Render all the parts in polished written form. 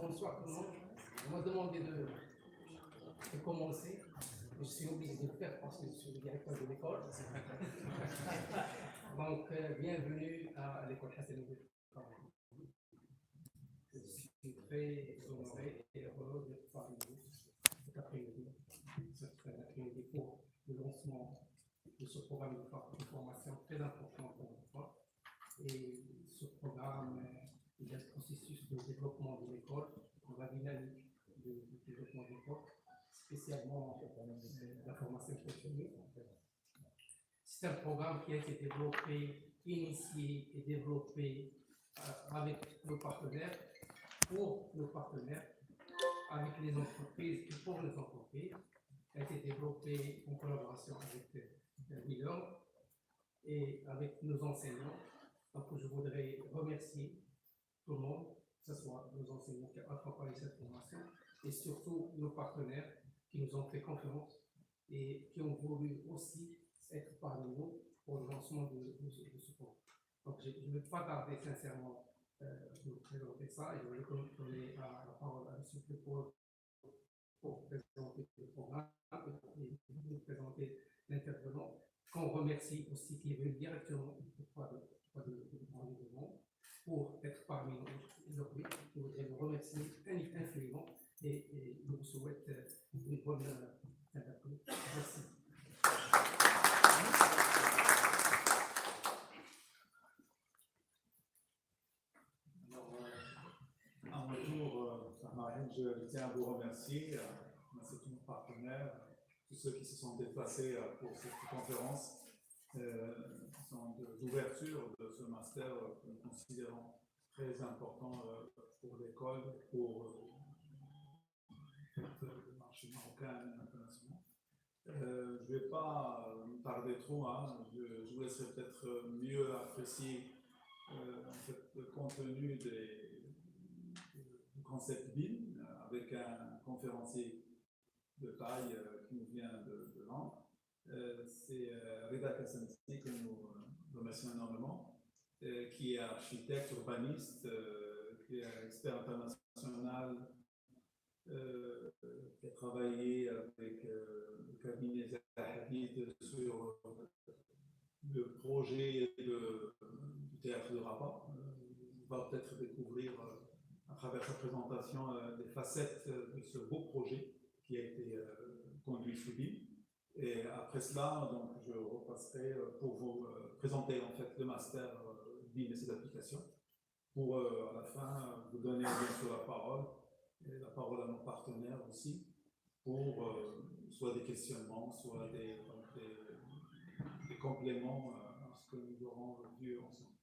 bonsoir tout le monde. On m'a demandé de commencer. Je suis obligé de le faire parce que je suis le directeur de l'école. Donc, bienvenue à l'école Hassan Ibn. Je suis très honoré et heureux d'être parmi vous cet après-midi. Cet après-midi pour le lancement de ce programme de formation très important pour l'école. Et ce programme est un processus de développement de l'école, de la dynamique de développement de l'école, spécialement la formation continue. C'est un programme qui a été développé, initié et développé avec nos partenaires, pour nos partenaires, avec les entreprises et pour les entreprises. Il a été développé en collaboration avec Leader et avec nos enseignants. Donc, je voudrais remercier tout le monde, que ce soit nos enseignants qui ont accompagné cette formation et surtout nos partenaires qui nous ont fait confiance et qui ont voulu aussi être parmi nous pour le lancement de ce programme. Donc, je ne vais pas tarder sincèrement de vous présenter ça et je vais donner la parole à M. Paul pour présenter le programme et vous présenter l'intervenant. Qu'on remercie aussi qui est venu directement pour être parmi nous aujourd'hui. Je voudrais vous remercier infiniment et je vous souhaite une bonne après-midi. Merci. À mon tour, je tiens à vous remercier, merci tous nos partenaires, tous ceux qui se sont déplacés pour cette conférence d'ouverture de ce master que nous considérons très important pour l'école, pour le marché marocain et international. Je ne vais pas tarder trop, je vous laisserai peut-être mieux apprécier en fait, le contenu du concept BIM avec un conférencier de taille qui nous vient de Londres. C'est Reda Kassanti que nous remercions énormément, qui est architecte, urbaniste, qui est expert international, qui a travaillé avec le cabinet Zahid sur le projet du théâtre de Rabat. On va peut-être découvrir à travers sa présentation des facettes de ce beau projet qui a été conduit sous BIM. Et après cela, donc, je repasserai pour vous présenter en fait le master BIM et ses applications, pour à la fin vous donner bien sûr la parole, et la parole à nos partenaires aussi, pour soit des questionnements, soit des compléments à ce que nous aurons vu ensemble.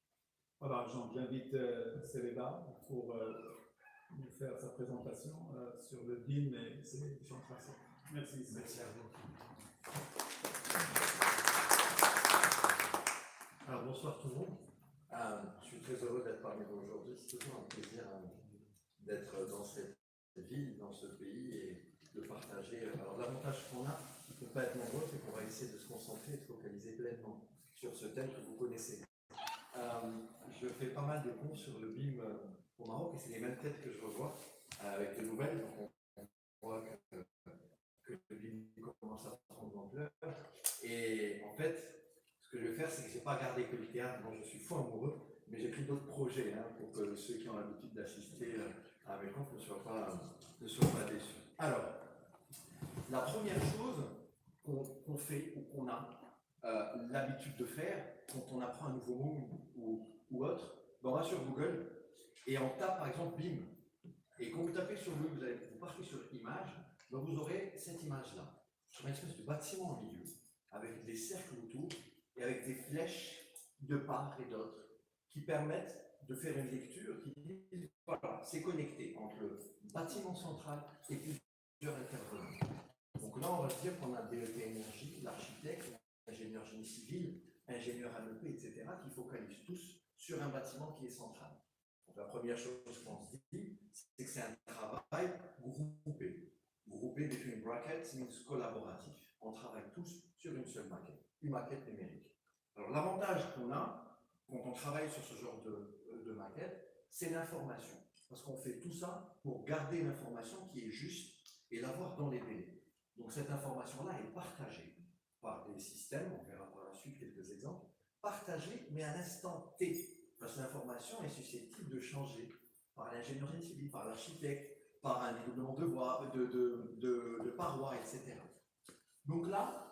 Voilà, j'invite Céleda pour nous faire sa présentation sur le BIM et ses différentes facettes. Merci. Merci à vous. Alors, bonsoir tout le monde. Je suis très heureux d'être parmi vous aujourd'hui. C'est toujours un plaisir d'être dans cette ville, dans ce pays et de partager. Alors, l'avantage qu'on a, on ne peut pas être nombreux, c'est qu'on va essayer de se concentrer et de se focaliser pleinement sur ce thème que vous connaissez. Je fais pas mal de cours sur le BIM au Maroc et c'est les mêmes têtes que je revois avec de nouvelles. Donc, on voit que le BIM commence à prendre de l'ampleur. Et en fait, ce que je vais faire, c'est que je n'ai pas gardé que le théâtre dont je suis fou amoureux, mais j'ai pris d'autres projets pour que ceux qui ont l'habitude d'assister à mes confs ne soient pas déçus. Alors, la première chose qu'on fait ou qu'on a l'habitude de faire quand on apprend un nouveau mot ou autre, ben on va sur Google et on tape par exemple BIM. Et quand vous tapez sur Google, vous partez sur image, ben vous aurez cette image-là, sur une espèce de bâtiment au milieu, avec des cercles autour et avec des flèches de part et d'autre qui permettent de faire une lecture qui dit voilà, c'est connecté entre le bâtiment central et plusieurs intervenants. Donc là, on va se dire qu'on a le DEP énergie, l'architecte, l'ingénieur génie civil, ingénieur MEP, etc., qui focalisent tous sur un bâtiment qui est central. Donc la première chose qu'on se dit, c'est que c'est un travail groupé. Groupé between brackets means collaboratif. On travaille tous sur une seule maquette, une maquette numérique. Alors l'avantage qu'on a quand on travaille sur ce genre de maquette, c'est l'information. Parce qu'on fait tout ça pour garder l'information qui est juste et l'avoir dans les délais. Donc cette information-là est partagée par des systèmes, on verra par la suite quelques exemples, partagée mais à l'instant T, parce que l'information est susceptible de changer par l'ingénierie civile, par l'architecte, par un dédoublement de voies, de parois, etc. Donc là,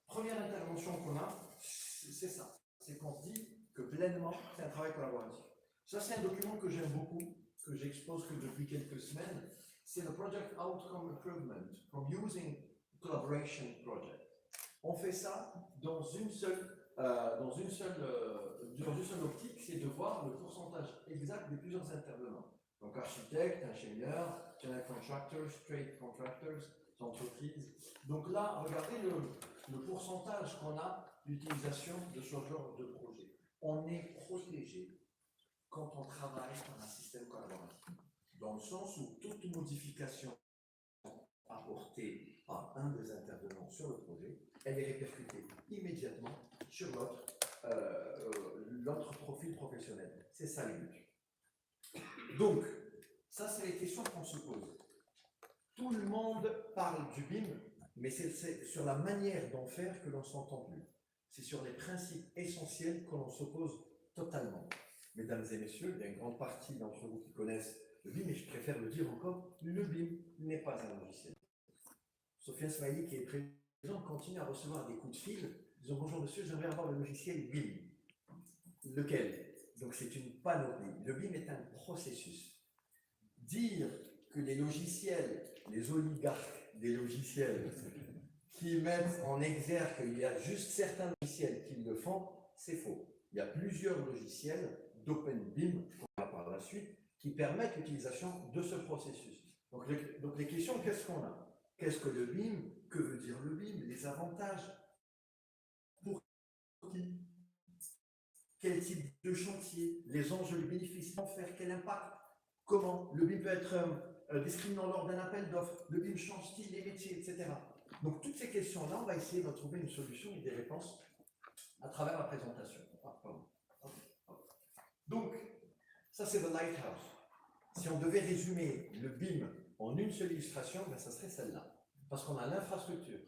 première intervention qu'on a, c'est ça, c'est qu'on se dit que pleinement, c'est un travail collaboratif. Ça, c'est un document que j'aime beaucoup, que j'expose que depuis quelques semaines. C'est le Project Outcome Improvement from Using Collaboration Project. On fait ça dans une seule optique, c'est de voir le pourcentage exact des plusieurs intervenants. Donc architectes, ingénieurs, general contractors, trade contractors, entreprises. Donc là, regardez le pourcentage qu'on a d'utilisation de ce genre de projet. On est protégé quand on travaille par un système collaboratif, dans le sens où toute modification apportée par un des intervenants sur le projet, elle est répercutée immédiatement sur l'autre profil professionnel. C'est ça le but. Donc, ça, c'est les questions qu'on se pose. Tout le monde parle du BIM, mais c'est sur la manière d'en faire que l'on s'entend plus. C'est sur les principes essentiels que l'on s'oppose totalement. Mesdames et messieurs, il y a une grande partie d'entre vous qui connaissent le BIM, et je préfère le dire encore, le BIM n'est pas un logiciel. Sofiane Smaili, qui est présent, continue à recevoir des coups de fil, disant bonjour monsieur, j'aimerais avoir le logiciel BIM. Lequel? Donc c'est une panoplie. Le BIM est un processus. Dire que les logiciels, les oligarques des logiciels, qui mettent en exergue qu'il y a juste certains logiciels qui le font, c'est faux. Il y a plusieurs logiciels d'OpenBIM, qu'on verra par la suite, qui permettent l'utilisation de ce processus. Donc les questions, qu'est-ce qu'on a? Qu'est-ce que le BIM? Que veut dire le BIM? Les avantages? Pour qui? Quel type de chantier? Les enjeux, les bénéfices, comment faire? Quel impact? Comment? Le BIM peut être discriminant lors d'un appel d'offres. Le BIM change-t-il les métiers, etc. Donc toutes ces questions-là, on va essayer de trouver une solution et des réponses à travers la présentation. Donc, ça c'est le Lighthouse. Si on devait résumer le BIM en une seule illustration, ben, ça serait celle-là. Parce qu'on a l'infrastructure,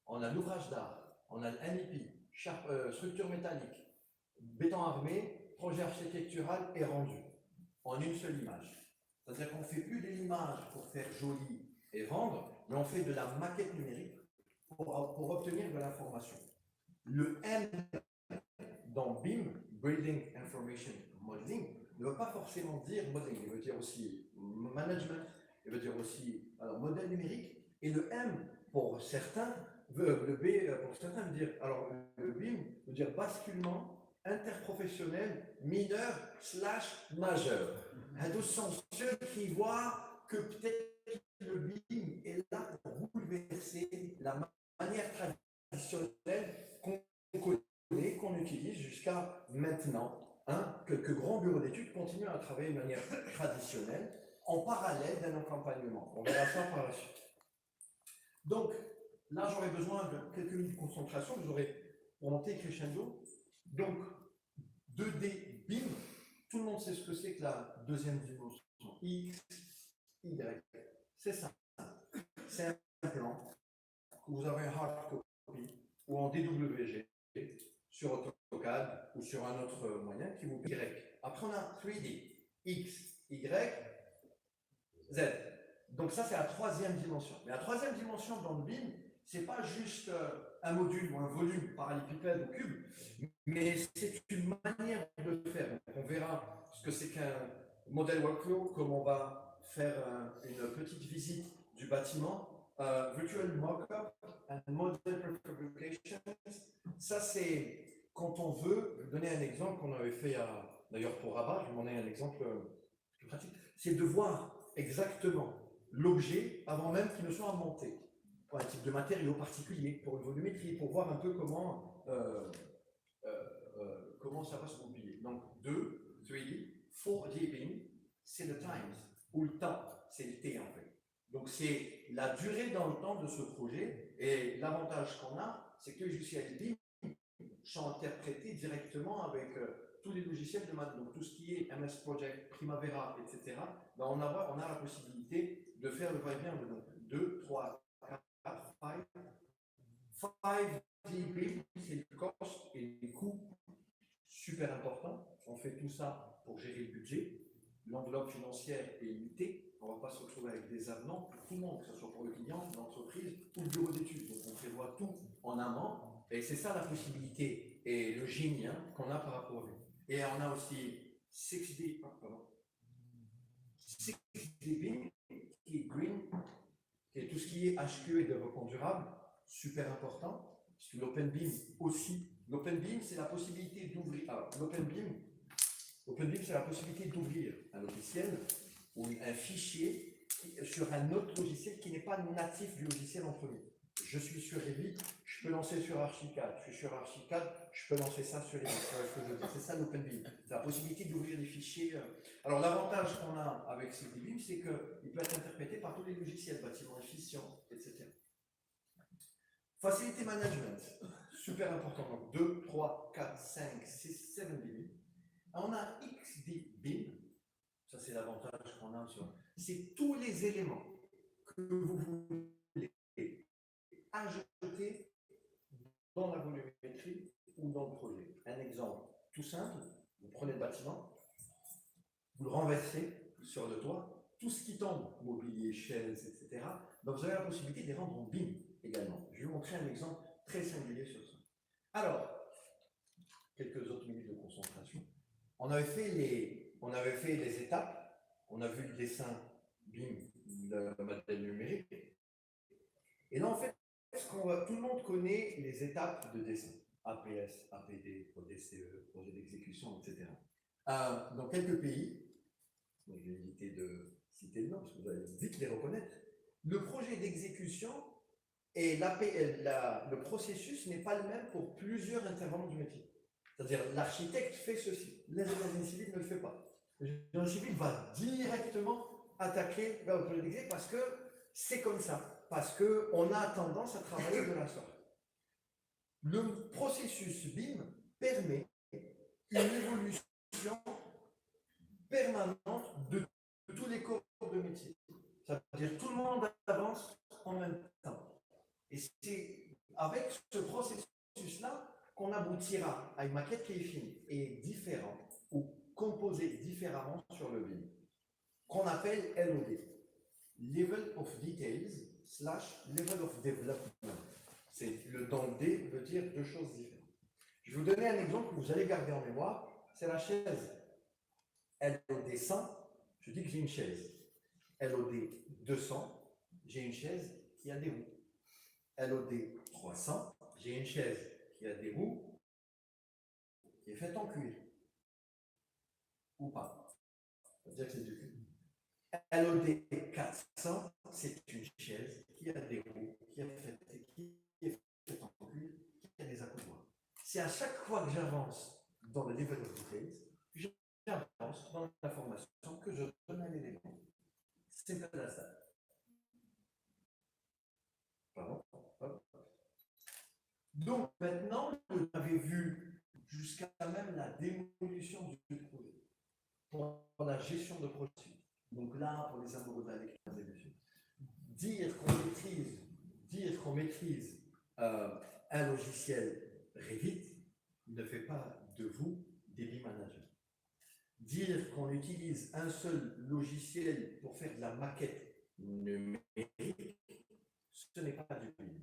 on a l'ouvrage d'art, on a l'NIP, structure métallique, béton armé, projet architectural et rendu, en une seule image. C'est-à-dire qu'on ne fait plus de l'image pour faire joli et vendre, mais on fait de la maquette numérique pour obtenir de l'information. Le M dans BIM, Building Information Modeling, ne veut pas forcément dire modeling, il veut dire aussi management, il veut dire aussi modèle numérique, et le M pour certains, le B pour certains veut dire, alors le BIM veut dire basculement interprofessionnel mineur / majeur. Ce sont ceux qui voient que peut-être le BIM est là pour bouleverser la manière traditionnelle qu'on connaît, qu'on utilise jusqu'à maintenant. Quelques grands bureaux d'études continuent à travailler de manière traditionnelle en parallèle d'un accompagnement. On verra ça par la suite. Donc, là, j'aurais besoin de quelques minutes de concentration. Vous aurez monté crescendo. Donc, 2D BIM, tout le monde sait ce que c'est que la deuxième dimension. X, Y. C'est ça. C'est un plan. Vous avez un hard copy ou en DWG sur AutoCAD ou sur un autre moyen qui vous Y. Après, on a 3D, X, Y, Z. Donc ça, c'est la troisième dimension. Mais la troisième dimension dans le BIM, c'est pas juste un module ou un volume parallépipède ou cube, mais c'est une manière de faire. Donc, on verra ce que c'est qu'un modèle workflow, comment on va faire une petite visite du bâtiment, virtual mock-up, un model prefabrication. Ça, c'est quand on veut, donner un exemple qu'on avait fait d'ailleurs pour Rabat, je vais vous donner un exemple plus pratique, c'est de voir exactement l'objet avant même qu'il ne soit monté, pour un type de matériau particulier, pour une volumétrie, pour voir un peu comment ça va se goupiller. Donc 2, 3D, 4D BIM, c'est le times, ou le temps, c'est le T en fait. Donc c'est la durée dans le temps de ce projet, et l'avantage qu'on a, c'est que les logiciels BIM sont interprétés directement avec tous les logiciels de maths, donc tout ce qui est MS Project, Primavera, etc., ben on a la possibilité de faire le va-et-vient de 2, 3, 4, 5 dB, c'est le cost et les coûts super importants. On fait tout ça pour gérer le budget. L'enveloppe financière est limitée. On ne va pas se retrouver avec des avenants pour tout le monde, que ce soit pour le client, l'entreprise ou le bureau d'études. Donc on prévoit tout en amont. Et c'est ça la possibilité et le génie qu'on a par rapport au lui. Et on a aussi 6D, qui est green, qui est tout ce qui est HQ et développement durable, super important. Parce que l'OpenBeam aussi. L'OpenBeam, c'est la possibilité d'ouvrir. Alors, l'OpenBeam, c'est la possibilité d'ouvrir un logiciel ou un fichier sur un autre logiciel qui n'est pas natif du logiciel en premier. Je suis sur Revit, je peux lancer sur Archicad. Je suis sur Archicad, je peux lancer ça sur Revit. C'est ça l'OpenBeam. C'est la possibilité d'ouvrir des fichiers. Alors l'avantage qu'on a avec CDBeam, c'est qu'il peut être interprété par tous les logiciels, bâtiments efficients, etc. Facility management, super important. Donc 2, 3, 4, 5, 6, 7 BIM. On a XDBIM, ça c'est l'avantage qu'on a sur. C'est tous les éléments que vous voulez ajouter dans la volumétrie ou dans le projet. Un exemple tout simple, vous prenez le bâtiment, vous le renversez sur le toit, tout ce qui tombe, mobilier, chaises, etc., donc vous avez la possibilité de les rendre en BIM également. Je vais vous montrer un exemple très singulier sur ça. Alors, quelques autres minutes de concentration. On avait fait les étapes, on a vu le dessin BIM, le modèle numérique. Et là, en fait, tout le monde connaît les étapes de dessin. APS, APD, PDCE, projet d'exécution, etc. Dans quelques pays, je vais éviter de citer le nom parce que vous allez vite les reconnaître, le projet d'exécution et le processus n'est pas le même pour plusieurs intervenants du métier. C'est-à-dire l'architecte fait ceci, l'ingénieur civil ne le fait pas. L'ingénieur civil va directement attaquer le projet d'exécution parce que c'est comme ça, parce qu'on a tendance à travailler de la sorte. Le processus BIM permet une évolution permanente de tous les corps de métier. Ça veut dire que tout le monde avance en même temps. Et c'est avec ce processus-là qu'on aboutira à une maquette qui est finie et différente ou composée différemment sur le BIM, qu'on appelle LOD, Level of Details / Level of Development. Dans le D veut dire deux choses différentes. Je vais vous donner un exemple que vous allez garder en mémoire, c'est la chaise. LOD 100, je dis que j'ai une chaise. LOD 200, j'ai une chaise qui a des roues. LOD 300, j'ai une chaise qui a des roues, qui est faite en cuir. Ou pas. Ça veut dire que c'est du cuir. LOD 400, c'est une chaise qui a des roues, qui est faite en cuir, qui a des accoudoirs. C'est à chaque fois que j'avance dans le level of details, j'avance dans l'information que je donne à l'élément. C'est comme ça. Pardon. Donc maintenant, vous avez vu jusqu'à même la démolition du projet pour la gestion de projet. Donc là, pour les amoureux de la lecture, dire qu'on maîtrise un logiciel Revit ne fait pas de vous des BIM managers. Dire qu'on utilise un seul logiciel pour faire de la maquette numérique, ce n'est pas du BIM.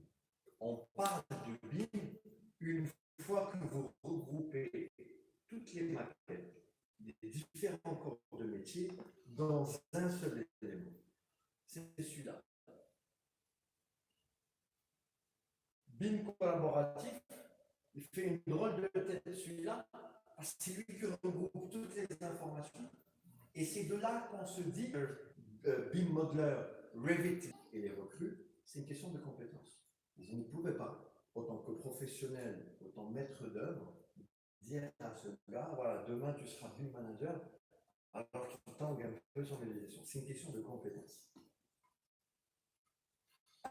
On parle du BIM une fois que vous regroupez toutes les maquettes des différents corps de métier dans un seul élément. C'est celui-là. BIM collaboratif, il fait une drôle de tête celui-là, parce que c'est lui qui regroupe toutes les informations. Et c'est de là qu'on se dit que BIM Modeler, Revit et les recrues, c'est une question de compétence. Vous ne pouvez pas, autant que professionnel, autant maître d'œuvre, dire à ce gars, voilà, demain tu seras BIM manager, alors qu'il tangue un peu son réalisation. C'est une question de compétence.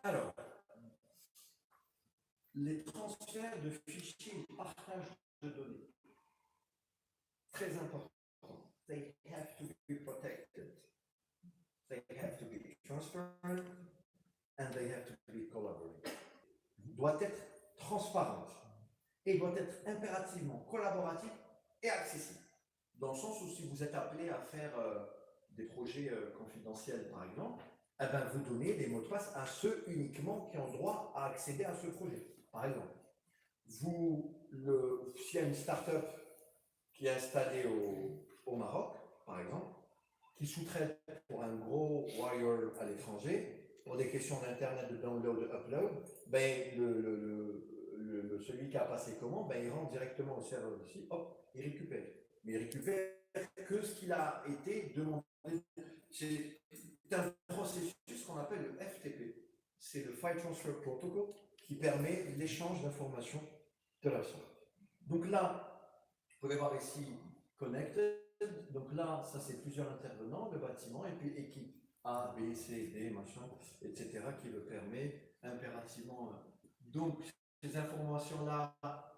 Alors, les transferts de fichiers et partage de données. très important. They have to be protected. They have to be transparent and they have to be collaborative. Doit être transparente et doit être impérativement collaborative et accessible. Dans le sens où si vous êtes appelé à faire des projets confidentiels, par exemple, eh ben, vous donnez des mots de passe à ceux uniquement qui ont droit à accéder à ce projet. Par exemple, s'il y a une start-up qui est installée au Maroc, par exemple, qui sous-traite pour un gros wire à l'étranger, pour des questions d'internet, de download, de upload, ben, celui qui a passé commande, ben, il rentre directement au serveur ici, hop, il récupère. Mais il récupère que ce qu'il a été demandé. C'est un processus qu'on appelle le FTP. C'est le File Transfer Protocol qui permet l'échange d'informations de la sorte. Donc là, vous pouvez voir ici Connected. Donc là, ça c'est plusieurs intervenants, le bâtiment, et puis équipe A, B, C, D, machin, etc., qui le permet impérativement. Donc, ces informations-là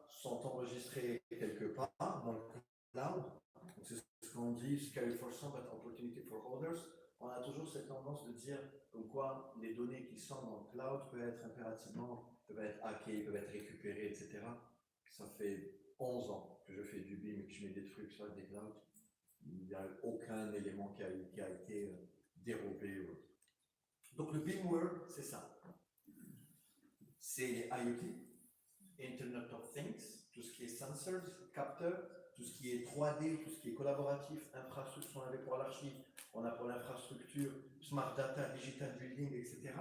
sont enregistrées quelque part dans le cloud. C'est ce qu'on dit, scary for some, but opportunity for others. On a toujours cette tendance de dire comme quoi les données qui sont dans le cloud peuvent être impérativement, peuvent être hackées, peuvent être récupérées, etc. Ça fait 11 ans que je fais du BIM et que je mets des trucs sur des clouds. Il n'y a aucun élément qui a été dérobé. Donc le BIMware, c'est ça. C'est les IoT, Internet of Things, tout ce qui est sensors, capteurs, tout ce qui est 3D, tout ce qui est collaboratif, infrastructure, on avait pour l'archive, on a pour l'infrastructure, smart data, digital building, etc.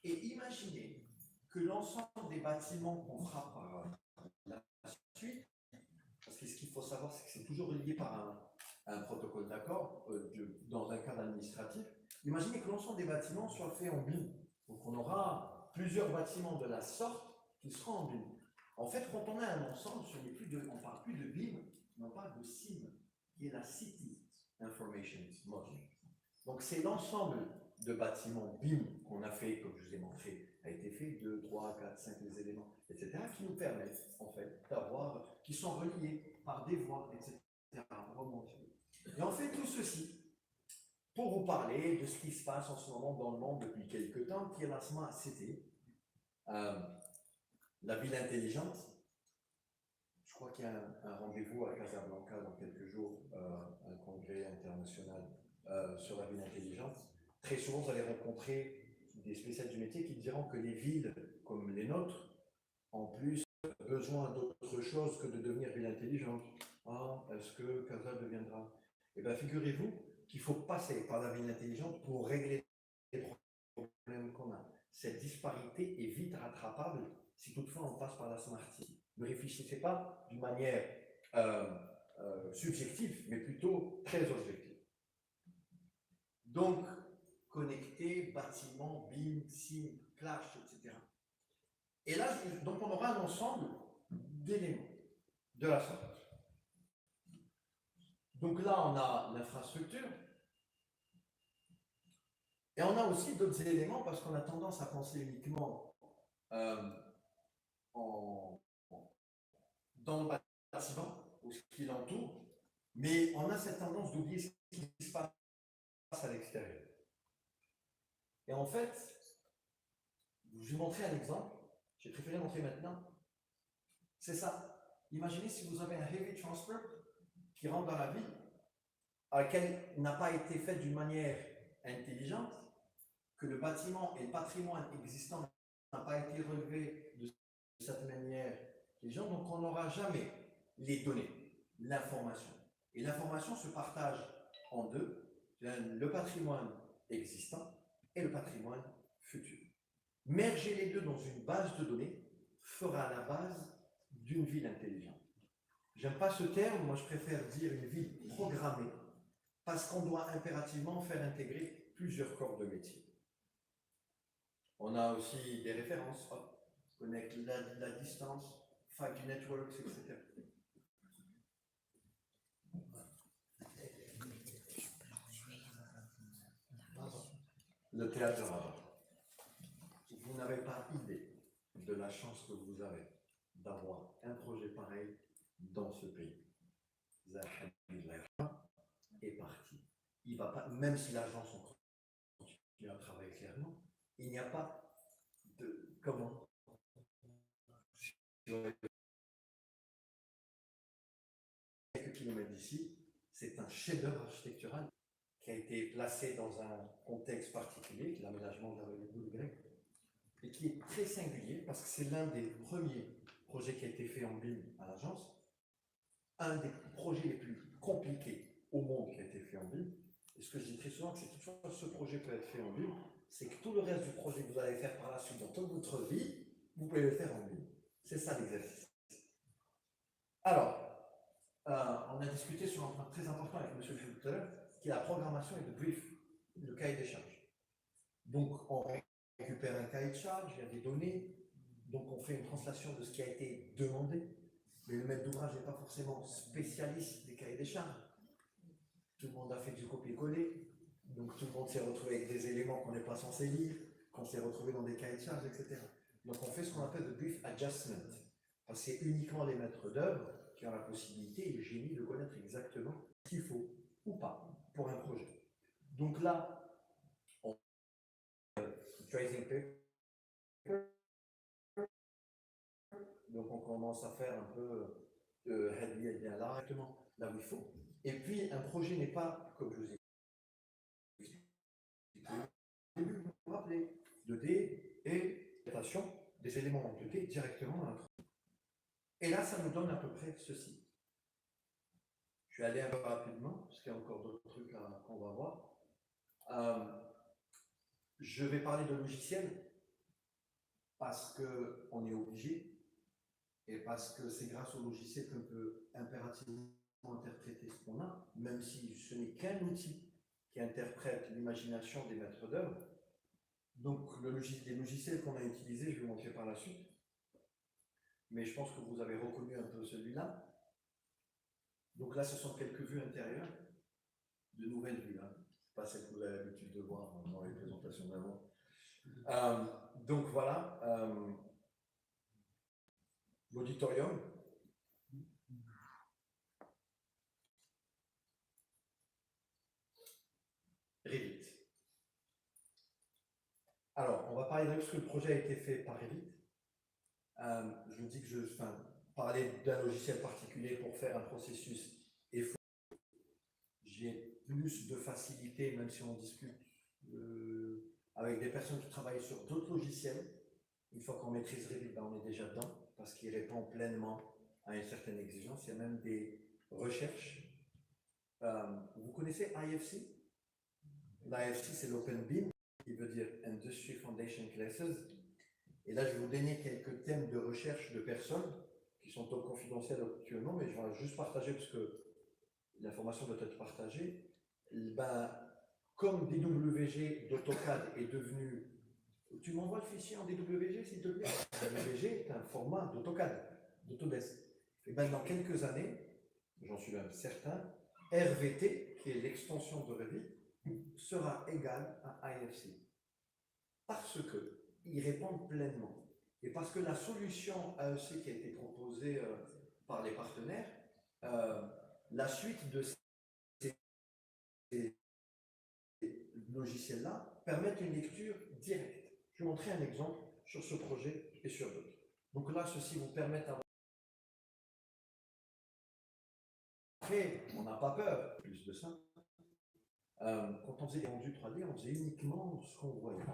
Et imaginez que l'ensemble des bâtiments qu'on fera par la suite, parce que ce qu'il faut savoir, c'est que c'est toujours lié par un protocole d'accord dans un cadre administratif. Imaginez que l'ensemble des bâtiments soit fait en BIM. Donc on aura plusieurs bâtiments de la sorte qui seront en BIM. En fait, quand on a un ensemble, on ne parle plus de BIM, mais on parle de CIM, qui est la City Information Model. Donc c'est l'ensemble de bâtiments BIM qu'on a fait, comme je vous ai montré, a été fait 2, 3, 4, 5 éléments, etc., qui nous permettent en fait d'avoir, qui sont reliés par des voies, etc., remonter. Et on fait tout ceci pour vous parler de ce qui se passe en ce moment dans le monde depuis quelques temps, qui est la Smart City, la ville intelligente. Je crois qu'il y a un rendez-vous à Casablanca dans quelques jours, un congrès international sur la ville intelligente. Très souvent, vous allez rencontrer des spécialistes du métier qui diront que les villes comme les nôtres ont plus besoin d'autre chose que de devenir ville intelligente. Ah, est-ce que Casa deviendra? Eh bien, figurez-vous qu'il faut passer par la ville intelligente pour régler les problèmes qu'on a. Cette disparité est vite rattrapable si toutefois on passe par la Smart City. Ne réfléchissez pas d'une manière subjective, mais plutôt très objective. Donc, connecter, bâtiment, BIM, SIM, clash, etc. Et là, donc on aura un ensemble d'éléments de la sorte. Donc là, on a l'infrastructure. Et on a aussi d'autres éléments parce qu'on a tendance à penser uniquement dans le bâtiment ou ce qui l'entoure, mais on a cette tendance d'oublier ce qui se passe à l'extérieur. Et en fait, je vais montrer un exemple. J'ai préféré montrer maintenant. C'est ça. Imaginez si vous avez un heavy transfer qui rentre dans la ville, à laquelle n'a pas été fait d'une manière intelligente, que le bâtiment et le patrimoine existant n'ont pas été relevés de cette manière intelligente, donc on n'aura jamais les données, l'information. Et l'information se partage en deux, le patrimoine existant et le patrimoine futur. Merger les deux dans une base de données fera la base d'une ville intelligente. J'aime pas ce terme, moi je préfère dire une ville programmée, parce qu'on doit impérativement faire intégrer plusieurs corps de métier. On a aussi des références, connecte la distance, 5G networks, etc. Le théâtre de Rabat. Vous n'avez pas idée de la chance que vous avez d'avoir un projet pareil dans ce pays. est parti. Il va pas, même si l'agence continue à travailler clairement, il n'y a pas de comment quelques kilomètres d'ici, c'est un chef-d'œuvre architectural qui a été placé dans un contexte particulier, qui est l'aménagement de la rue Boule Grec, et qui est très singulier parce que c'est l'un des premiers projets qui a été fait en BIM à l'agence, un des projets les plus compliqués au monde qui a été fait en BIM. Et ce que je dis très souvent, c'est que toutefois ce projet peut être fait en BIM, c'est que tout le reste du projet que vous allez faire par la suite dans toute votre vie, vous pouvez le faire en BIM. C'est ça l'exercice. Alors, on a discuté sur un point très important avec M. Schulter, qui est la programmation et le brief, le cahier des charges. Donc, on récupère un cahier de charges, il y a des données, donc on fait une translation de ce qui a été demandé, mais le maître d'ouvrage n'est pas forcément spécialiste des cahiers des charges. Tout le monde a fait du copier-coller, donc tout le monde s'est retrouvé avec des éléments qu'on n'est pas censé lire, qu'on s'est retrouvé dans des cahiers de charges, etc. Donc on fait ce qu'on appelle le brief adjustment. Parce que c'est uniquement les maîtres d'œuvre qui ont la possibilité et le génie de connaître exactement ce qu'il faut ou pas pour un projet. Donc là, on tracing paper. Donc on commence à faire un peu de heavy et bien là, exactement là où il faut. Et puis un projet n'est pas, comme je vous ai dit, vous vous rappelez, 2D et présentation des éléments en 2D directement dans notre. Et là, ça nous donne à peu près ceci. Je vais aller un peu rapidement, parce qu'il y a encore d'autres trucs qu'on va voir. Je vais parler de logiciels parce qu'on est obligé et parce que c'est grâce au logiciel qu'on peut impérativement interpréter ce qu'on a, même si ce n'est qu'un outil qui interprète l'imagination des maîtres d'œuvre. Donc, les logiciels qu'on a utilisés, je vais vous montrer par la suite. Mais je pense que vous avez reconnu un peu celui-là. Donc là, ce sont quelques vues intérieures, de nouvelles vues. Hein. Pas celles que vous avez l'habitude de voir dans les présentations d'avant. Donc voilà, l'auditorium. Revit. Alors, on va parler de parce que le projet a été fait par Revit. Je vous dis que parler d'un logiciel particulier pour faire un processus est faux. J'ai plus de facilité, même si on discute avec des personnes qui travaillent sur d'autres logiciels. Une fois qu'on maîtrise Revit, on est déjà dedans, parce qu'il répond pleinement à une certaine exigence. Il y a même des recherches. Vous connaissez IFC? L'IFC, c'est l'Open BIM, qui veut dire Industry Foundation Classes. Et là, je vais vous donner quelques thèmes de recherche de personnes qui sont confidentielles actuellement, mais je vais juste partager parce que l'information doit être partagée. Comme DWG d'AutoCAD est devenu. Tu m'envoies le fichier en DWG, s'il te plaît? DWG est un format d'AutoCAD, d'Autodesk. Et dans quelques années, j'en suis même certain, RVT, qui est l'extension de Revit, sera égal à IFC. Parce qu'ils répondent pleinement. Et parce que la solution AEC qui a été proposée par les partenaires, la suite de ces logiciels-là permettent une lecture directe. Je vais vous montrer un exemple sur ce projet et sur d'autres. Donc là, ceci vous permet d'avoir. Après, on n'a pas peur, plus de ça. Quand on faisait des rendus 3D, on faisait uniquement ce qu'on voyait.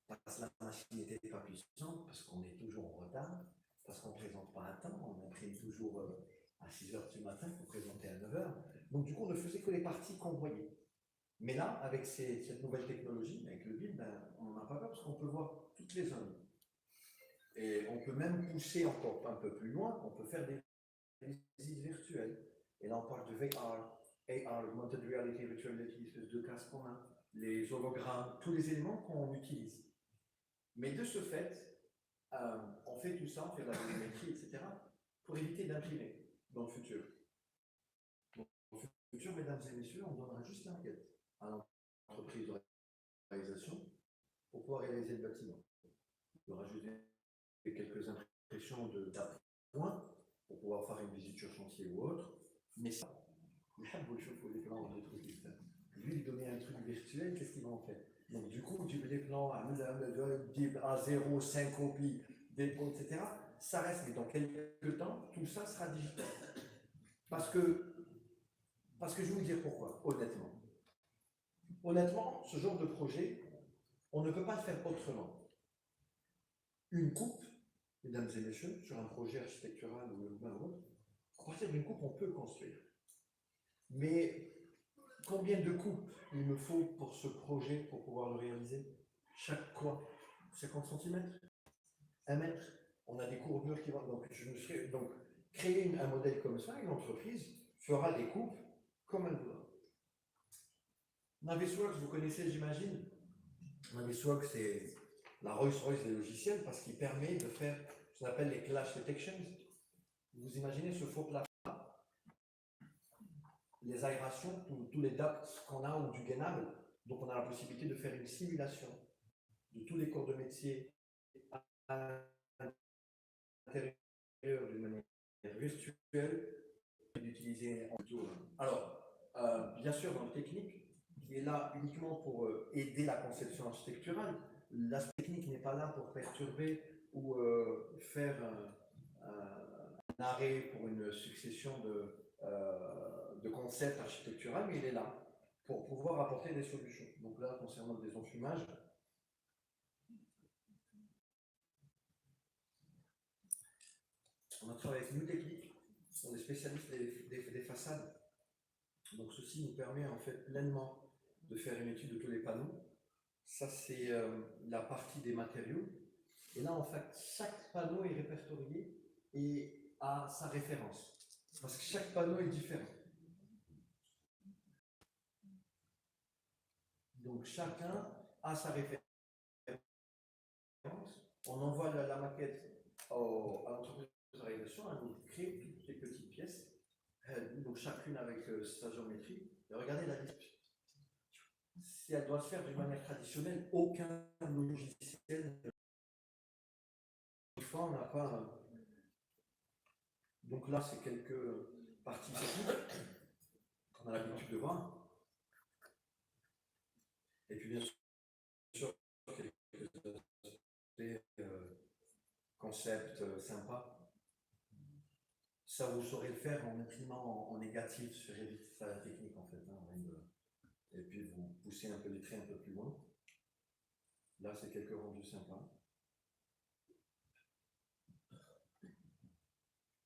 Parce que la machine n'était pas puissante, parce qu'on est toujours en retard, parce qu'on ne présente pas à temps, on imprime toujours à 6h du matin pour présenter à 9h. Donc du coup, on ne faisait que les parties qu'on voyait. Mais là, avec cette nouvelle technologie, avec le BIM, on n'en a pas peur parce qu'on peut voir toutes les zones. Et on peut même pousser encore un peu plus loin, on peut faire des visites virtuelles. Et là, on parle de VR, AR, Augmented Reality, Virtual Reality, espèce de casque qu'on a, les hologrammes, tous les éléments qu'on utilise. Mais de ce fait, on fait tout ça, on fait de la volumétrie, etc., pour éviter d'imprimer dans le futur. Donc, dans le futur, mesdames et messieurs, on donnera juste l'enquête à l'entreprise de réalisation pour pouvoir réaliser le bâtiment. Il y aura juste quelques impressions d'appoint pour pouvoir faire une visite sur chantier ou autre, Mais ça, il faut les plans de trucs externes. Lui, lui donner un truc virtuel, qu'est-ce qu'il va en faire? Donc, du coup, tu veux des plans à 0, 5 copies, etc. Ça reste, mais dans quelques temps, tout ça sera digital. Parce que je vais vous dire pourquoi, honnêtement. Honnêtement, ce genre de projet, on ne peut pas le faire autrement. Une coupe, mesdames et messieurs, sur un projet architectural ou urbain ou autre, à partir d'une coupe, on peut construire. Mais combien de coupes il me faut pour ce projet pour pouvoir le réaliser? Chaque quoi? 50 cm? 1 mètre? On a des courbures qui vont. Donc, créer un modèle comme ça, une entreprise fera des coupes comme elle voudra. Navisworks, vous connaissez, j'imagine. Navisworks, c'est la Rolls-Royce des logiciels parce qu'il permet de faire ce qu'on appelle les clash detections. Vous imaginez ce faux plafond, les aérations, tous les ducts qu'on a ou du gainable. Donc, on a la possibilité de faire une simulation de tous les corps de métier à l'intérieur d'une manière virtuelle et d'utiliser en tout. Alors, bien sûr, dans le technique, qui est là uniquement pour aider la conception architecturale, l'aspect technique n'est pas là pour perturber ou faire un arrêt pour une succession de concepts architecturaux, mais il est là pour pouvoir apporter des solutions. Donc là, concernant des enfumages, on a travaillé avec New Technique, on est spécialiste des façades. Donc ceci nous permet en fait pleinement de faire une étude de tous les panneaux. Ça c'est la partie des matériaux. Et là en fait, chaque panneau est répertorié et a sa référence. Parce que chaque panneau est différent. Donc chacun a sa référence. On envoie la maquette à l'entreprise de réalisation, elle nous crée toutes les petites pièces, donc chacune avec sa géométrie. Et regardez la liste. Si elle doit se faire d'une manière traditionnelle, aucun logiciel. Une fois, on n'a pas. Donc là, c'est quelques parties techniques qu'on a l'habitude de voir. Et puis bien sûr, quelques aspects concepts sympas. Ça, vous saurez le faire en imprimant en négatif sur Revit, c'est la technique en fait. Et puis vous poussez un peu les traits un peu plus loin. Là, c'est quelques rendus sympas.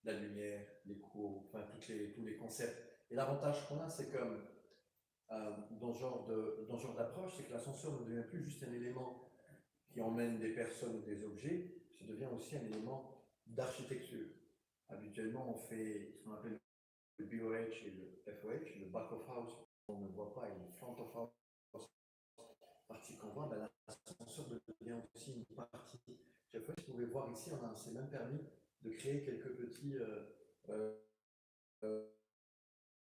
La lumière, les cours, enfin tous les concepts. Et l'avantage qu'on a, c'est que dans ce genre d'approche, c'est que l'ascenseur ne devient plus juste un élément qui emmène des personnes ou des objets, ça devient aussi un élément d'architecture. Habituellement, on fait ce qu'on appelle le BOH et le FOH, le back of house, on ne voit pas, et le front of house, partie qu'on voit, ben, l'ascenseur devient aussi une partie. Chaque fois, vous pouvez voir ici, on s'est même permis de créer quelques petits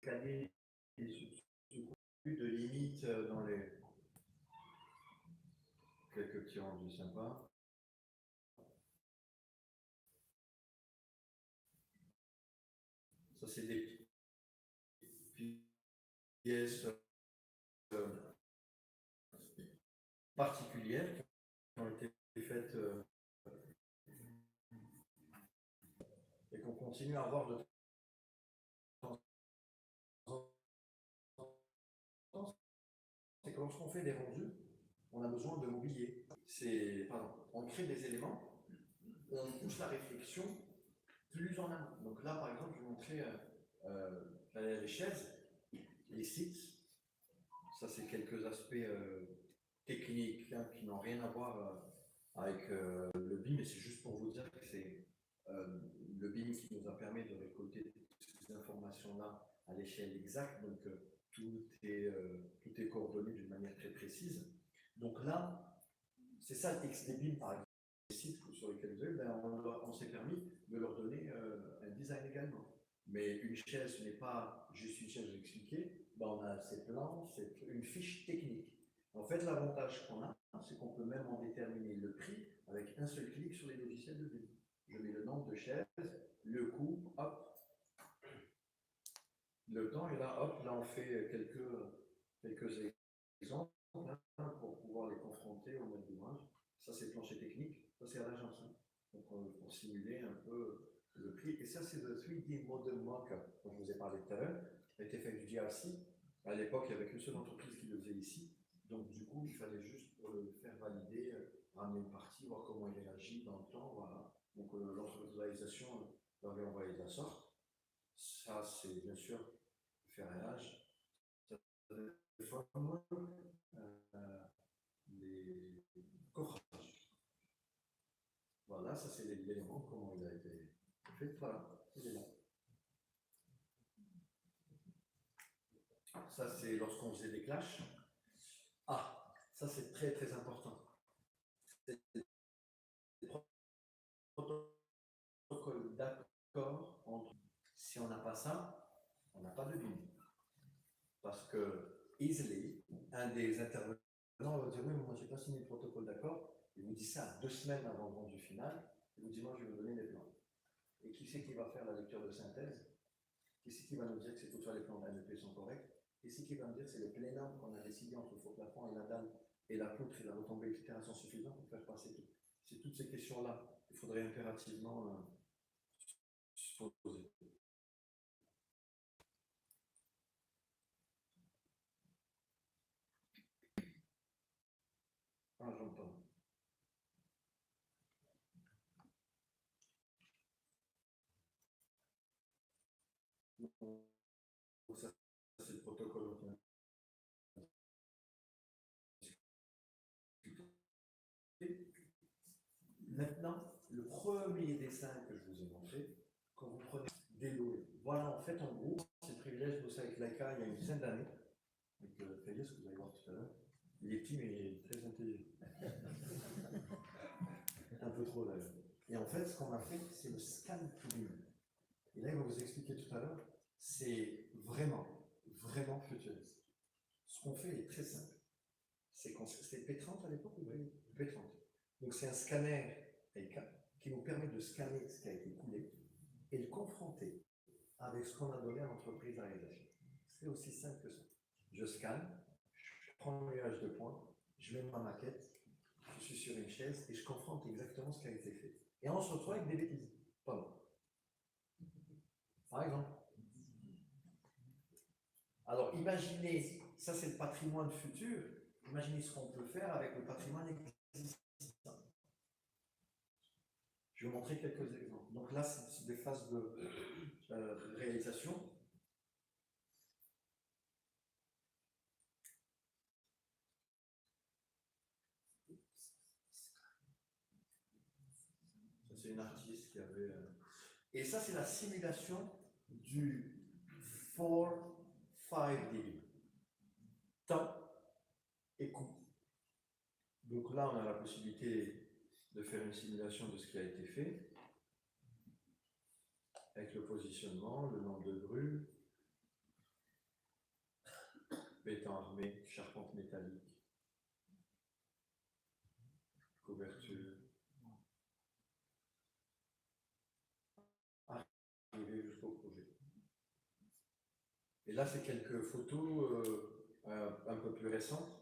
canaux de limites dans les quelques petits rendus sympas. Ça, c'est des pièces particulières qui ont été faites et qu'on continue à avoir de temps en temps. C'est que lorsqu'on fait des rendus, on a besoin de mobilier. On crée des éléments, on pousse la réflexion plus en amont. Donc là, par exemple, je vais montrer les chaises, les sites. Ça, c'est quelques aspects techniques qui n'ont rien à voir avec le BIM, mais c'est juste pour vous dire que c'est le BIM qui nous a permis de récolter toutes ces informations-là à l'échelle exacte. Donc, tout est coordonné d'une manière très précise. Donc là, c'est ça le texte des BIM, par exemple. Les sites sur lesquels vous êtes, on s'est permis de leur donner un design également. Mais une chaise, ce n'est pas juste une chaise expliquée, on a ses plans, c'est une fiche technique. En fait, l'avantage qu'on a, c'est qu'on peut même en déterminer le prix avec un seul clic sur les logiciels de BIM. Je mets le nombre de chaises, le coût, hop. le temps, et là, hop, là, on fait quelques exemples hein, pour pouvoir les confronter au maître d'ouvrage. Ça, c'est le plancher technique, ça, c'est à l'agence. Hein. Donc, pour simuler un peu le prix. Et ça, c'est le 3D Model Mock-up, dont je vous ai parlé tout à l'heure, qui a été fait avec du GRC. À l'époque, il n'y avait qu'une seule entreprise qui le faisait ici. Donc, du coup, il fallait juste faire valider, ramener une partie, voir comment il réagit dans le temps. Voilà. Donc, l'entreprise de réalisation leur avait envoyé de la sorte. Ça, c'est bien sûr le ferraillage. Les formes, les coffrages. Voilà, ça, c'est l'élément, comment il a été fait. Voilà, il est là. Ça, c'est lorsqu'on faisait des clashs. Ah, ça, c'est très, très important. C'est le protocole d'accord entre. Si on n'a pas ça, on n'a pas de BIM. Parce que, easily, un des intervenants va dire oui, mais moi, je n'ai pas signé le protocole d'accord. Il vous dit ça 2 semaines avant le rendu final. Il vous dit moi, je vais vous donner les plans. Et qui c'est qui va faire la lecture de synthèse? Qui c'est qui va nous dire que c'est toutefois les plans d'ANEP sont corrects? Qui c'est qui va nous dire que c'est le plénum qu'on a décidé entre le faux plafond et la dalle et la poutre et la retombée, etc., sont suffisants pour faire passer tout? C'est toutes ces questions-là qu'il faudrait impérativement se poser. Ah, j'entends. Ça, c'est le protocole. Maintenant, le premier dessin que je vous ai montré, quand vous prenez des lots, voilà, en fait, en gros, c'est le privilège de bosser avec Leica il y a une dizaine d'années, avec Payet, ce que vous allez voir tout à l'heure. Il est petit, mais très intelligent. Un peu trop, d'ailleurs. Et en fait, ce qu'on a fait, c'est le scan to BIM. Et là, il va vous expliquer tout à l'heure, c'est vraiment, vraiment futuriste. Ce qu'on fait est très simple. C'est P30 à l'époque, oui, P30. Donc, c'est un scanner Leica qui nous permet de scanner ce qui a été coulé et le confronter avec ce qu'on a donné à l'entreprise de réalisation. C'est aussi simple que ça. Je scanne, je prends le nuage de points, je mets ma maquette, je suis sur une chaise et je confronte exactement ce qui a été fait. Et on se retrouve avec des bêtises. Pardon. Par exemple. Alors, imaginez, ça c'est le patrimoine futur, imaginez ce qu'on peut faire avec le patrimoine existant. Je vais vous montrer quelques exemples. Donc là, c'est des phases de réalisation. Ça, c'est une artiste qui avait... Et ça, c'est la simulation du 4-5D. Temps et coût. Donc là, on a la possibilité de faire une simulation de ce qui a été fait, avec le positionnement, le nombre de grues, béton armé, charpente métallique, couverture, arriver jusqu'au projet. Et là, c'est quelques photos un peu plus récentes.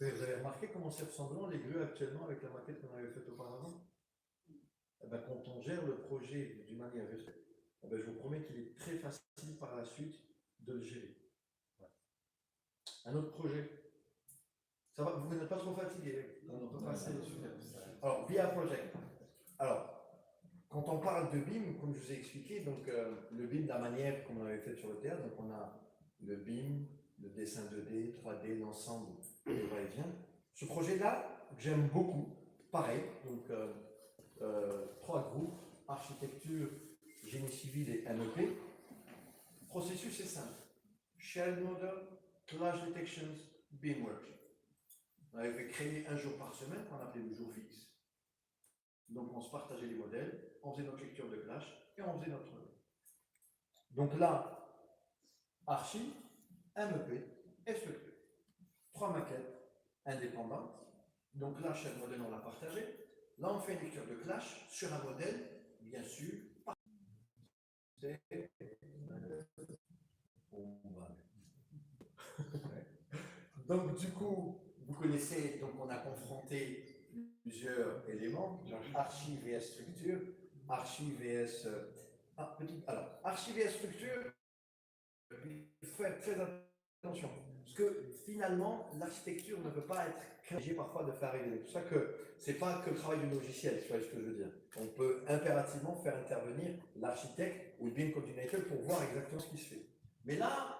Vous avez remarqué comment c'est ressemblant les grues actuellement avec la maquette qu'on avait faite auparavant? Eh ben, quand on gère le projet d'une manière virtuelle, eh ben, je vous promets qu'il est très facile par la suite de le gérer. Ouais. Un autre projet. Ça va, vous n'êtes pas trop fatigué? On peut passer dessus. Alors, BIA Project. Alors, quand on parle de BIM, comme je vous ai expliqué, donc le BIM de la manière qu'on avait fait sur le théâtre, donc on a le BIM, le dessin 2D, 3D, l'ensemble des va-et-vient. Ce projet-là, j'aime beaucoup. Pareil, donc 3 groupes, architecture, génie civil et MEP. Le processus est simple. Shared Model, Clash Detections, BIM Workshop. On avait créé un jour par semaine qu'on appelait le jour fixe. Donc on se partageait les modèles, on faisait notre lecture de clash et on faisait notre... Donc là, archi, MEP et structure. 3 maquettes indépendantes. Donc là, chaque modèle, on l'a partagé. Là, on fait une lecture de clash sur un modèle, bien sûr. C'est donc du coup, vous connaissez, donc on a confronté plusieurs éléments, donc archi vs structure, archi vs alors archi vs structure, il faut faire très attention, parce que finalement l'architecture ne peut pas être obligée parfois de faire arriver. C'est pour ça que c'est pas que le travail du logiciel, tu vois ce que je veux dire. On peut impérativement faire intervenir l'architecte ou le BIM coordinator pour voir exactement ce qui se fait. Mais là,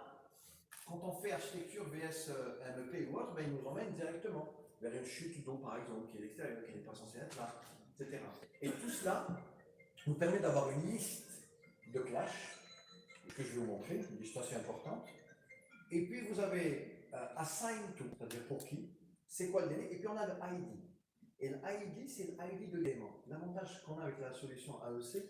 quand on fait architecture vs MEP ou autre, ben, il nous emmène directement vers une chute d'eau, par exemple, qui est l'extérieur, qui n'est pas censée être là, etc. Et tout cela nous permet d'avoir une liste de clash, que je vais vous montrer, une liste assez importante. Et puis vous avez assign to, c'est-à-dire pour qui, c'est quoi le délai, et puis on a le ID. Et le ID, c'est le ID de l'élément. L'avantage qu'on a avec la solution AEC,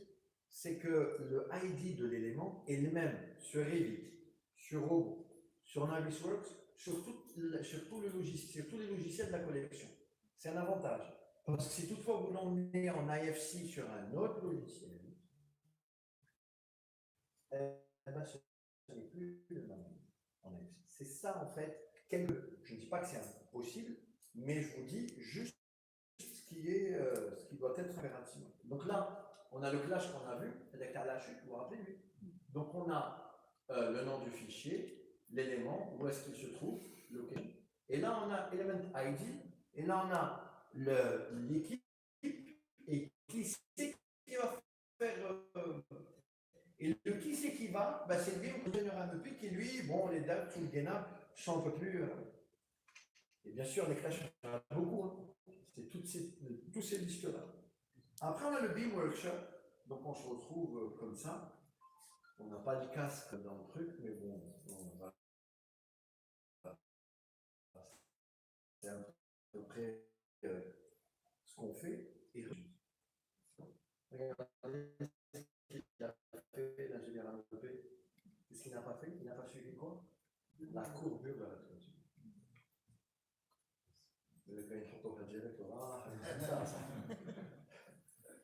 c'est que le ID de l'élément est le même sur Revit, sur Robo, sur Navisworks, sur tous les logiciels de la collection. C'est un avantage. Parce que si toutefois vous l'emmenez en IFC sur un autre logiciel, ben, ce n'est plus le même en IFC. C'est ça en fait. Je ne dis pas que c'est impossible, mais je vous dis juste ce qui doit être impératif. Donc là, on a le clash qu'on a vu, avec la chute, vous vous rappelez lui. Donc on a le nom du fichier, l'élément, où est-ce qu'il se trouve, location. Et là, on a element ID, et là, on a l'équipe, et qui c'est qui va faire. Et le qui c'est qui va, ben, c'est lui, on peut un peu plus, qui lui, bon, les dates, tout le gainable, sont un peu plus. Et bien sûr, les clashs, il y en a beaucoup, hein. C'est tous ces listes-là. Après, on a le BIM Workshop, donc on se retrouve comme ça. On n'a pas de casque dans le truc, mais bon, on va. C'est à peu près ce qu'on fait. Et regardez ce qu'il a fait, l'ingénieur AEP. Qu'est-ce qu'il n'a pas fait? Il n'a pas suivi quoi? La courbure de la toiture. Vous avez fait une photographie avec le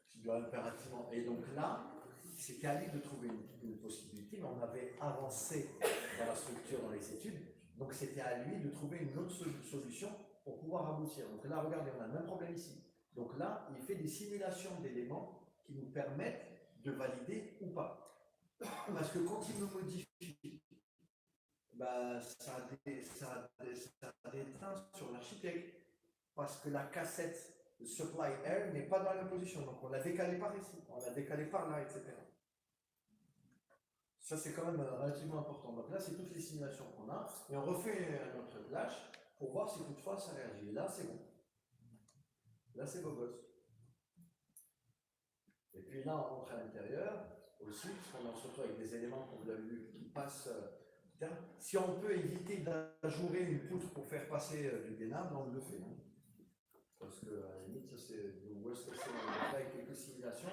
tu dois impérativement. Et donc là, c'était à lui de trouver une possibilité, mais on avait avancé dans la structure, dans les études. Donc c'était à lui de trouver une autre solution pour pouvoir aboutir. Donc là, regardez, on a le même problème ici. Donc là, il fait des simulations d'éléments qui nous permettent de valider ou pas. Parce que quand il me modifie, bah, ça a des teintes sur l'architecte. Parce que la cassette supply air n'est pas dans la même position. Donc on l'a décalé par ici, on l'a décalé par là, etc. Ça, c'est quand même relativement important. Donc là, c'est toutes les simulations qu'on a. Et on refait notre clash pour voir si toutefois ça réagit. Et là, c'est bon. Là, c'est beau gosse. Et puis là, on rentre à l'intérieur aussi, parce qu'on se retrouve avec des éléments, comme vous l'avez vu, qui passent. Si on peut éviter d'ajourer une poutre pour faire passer du gainable, on le fait. Parce que, à la limite, ça c'est le worst case scenario. Avec quelques simulations,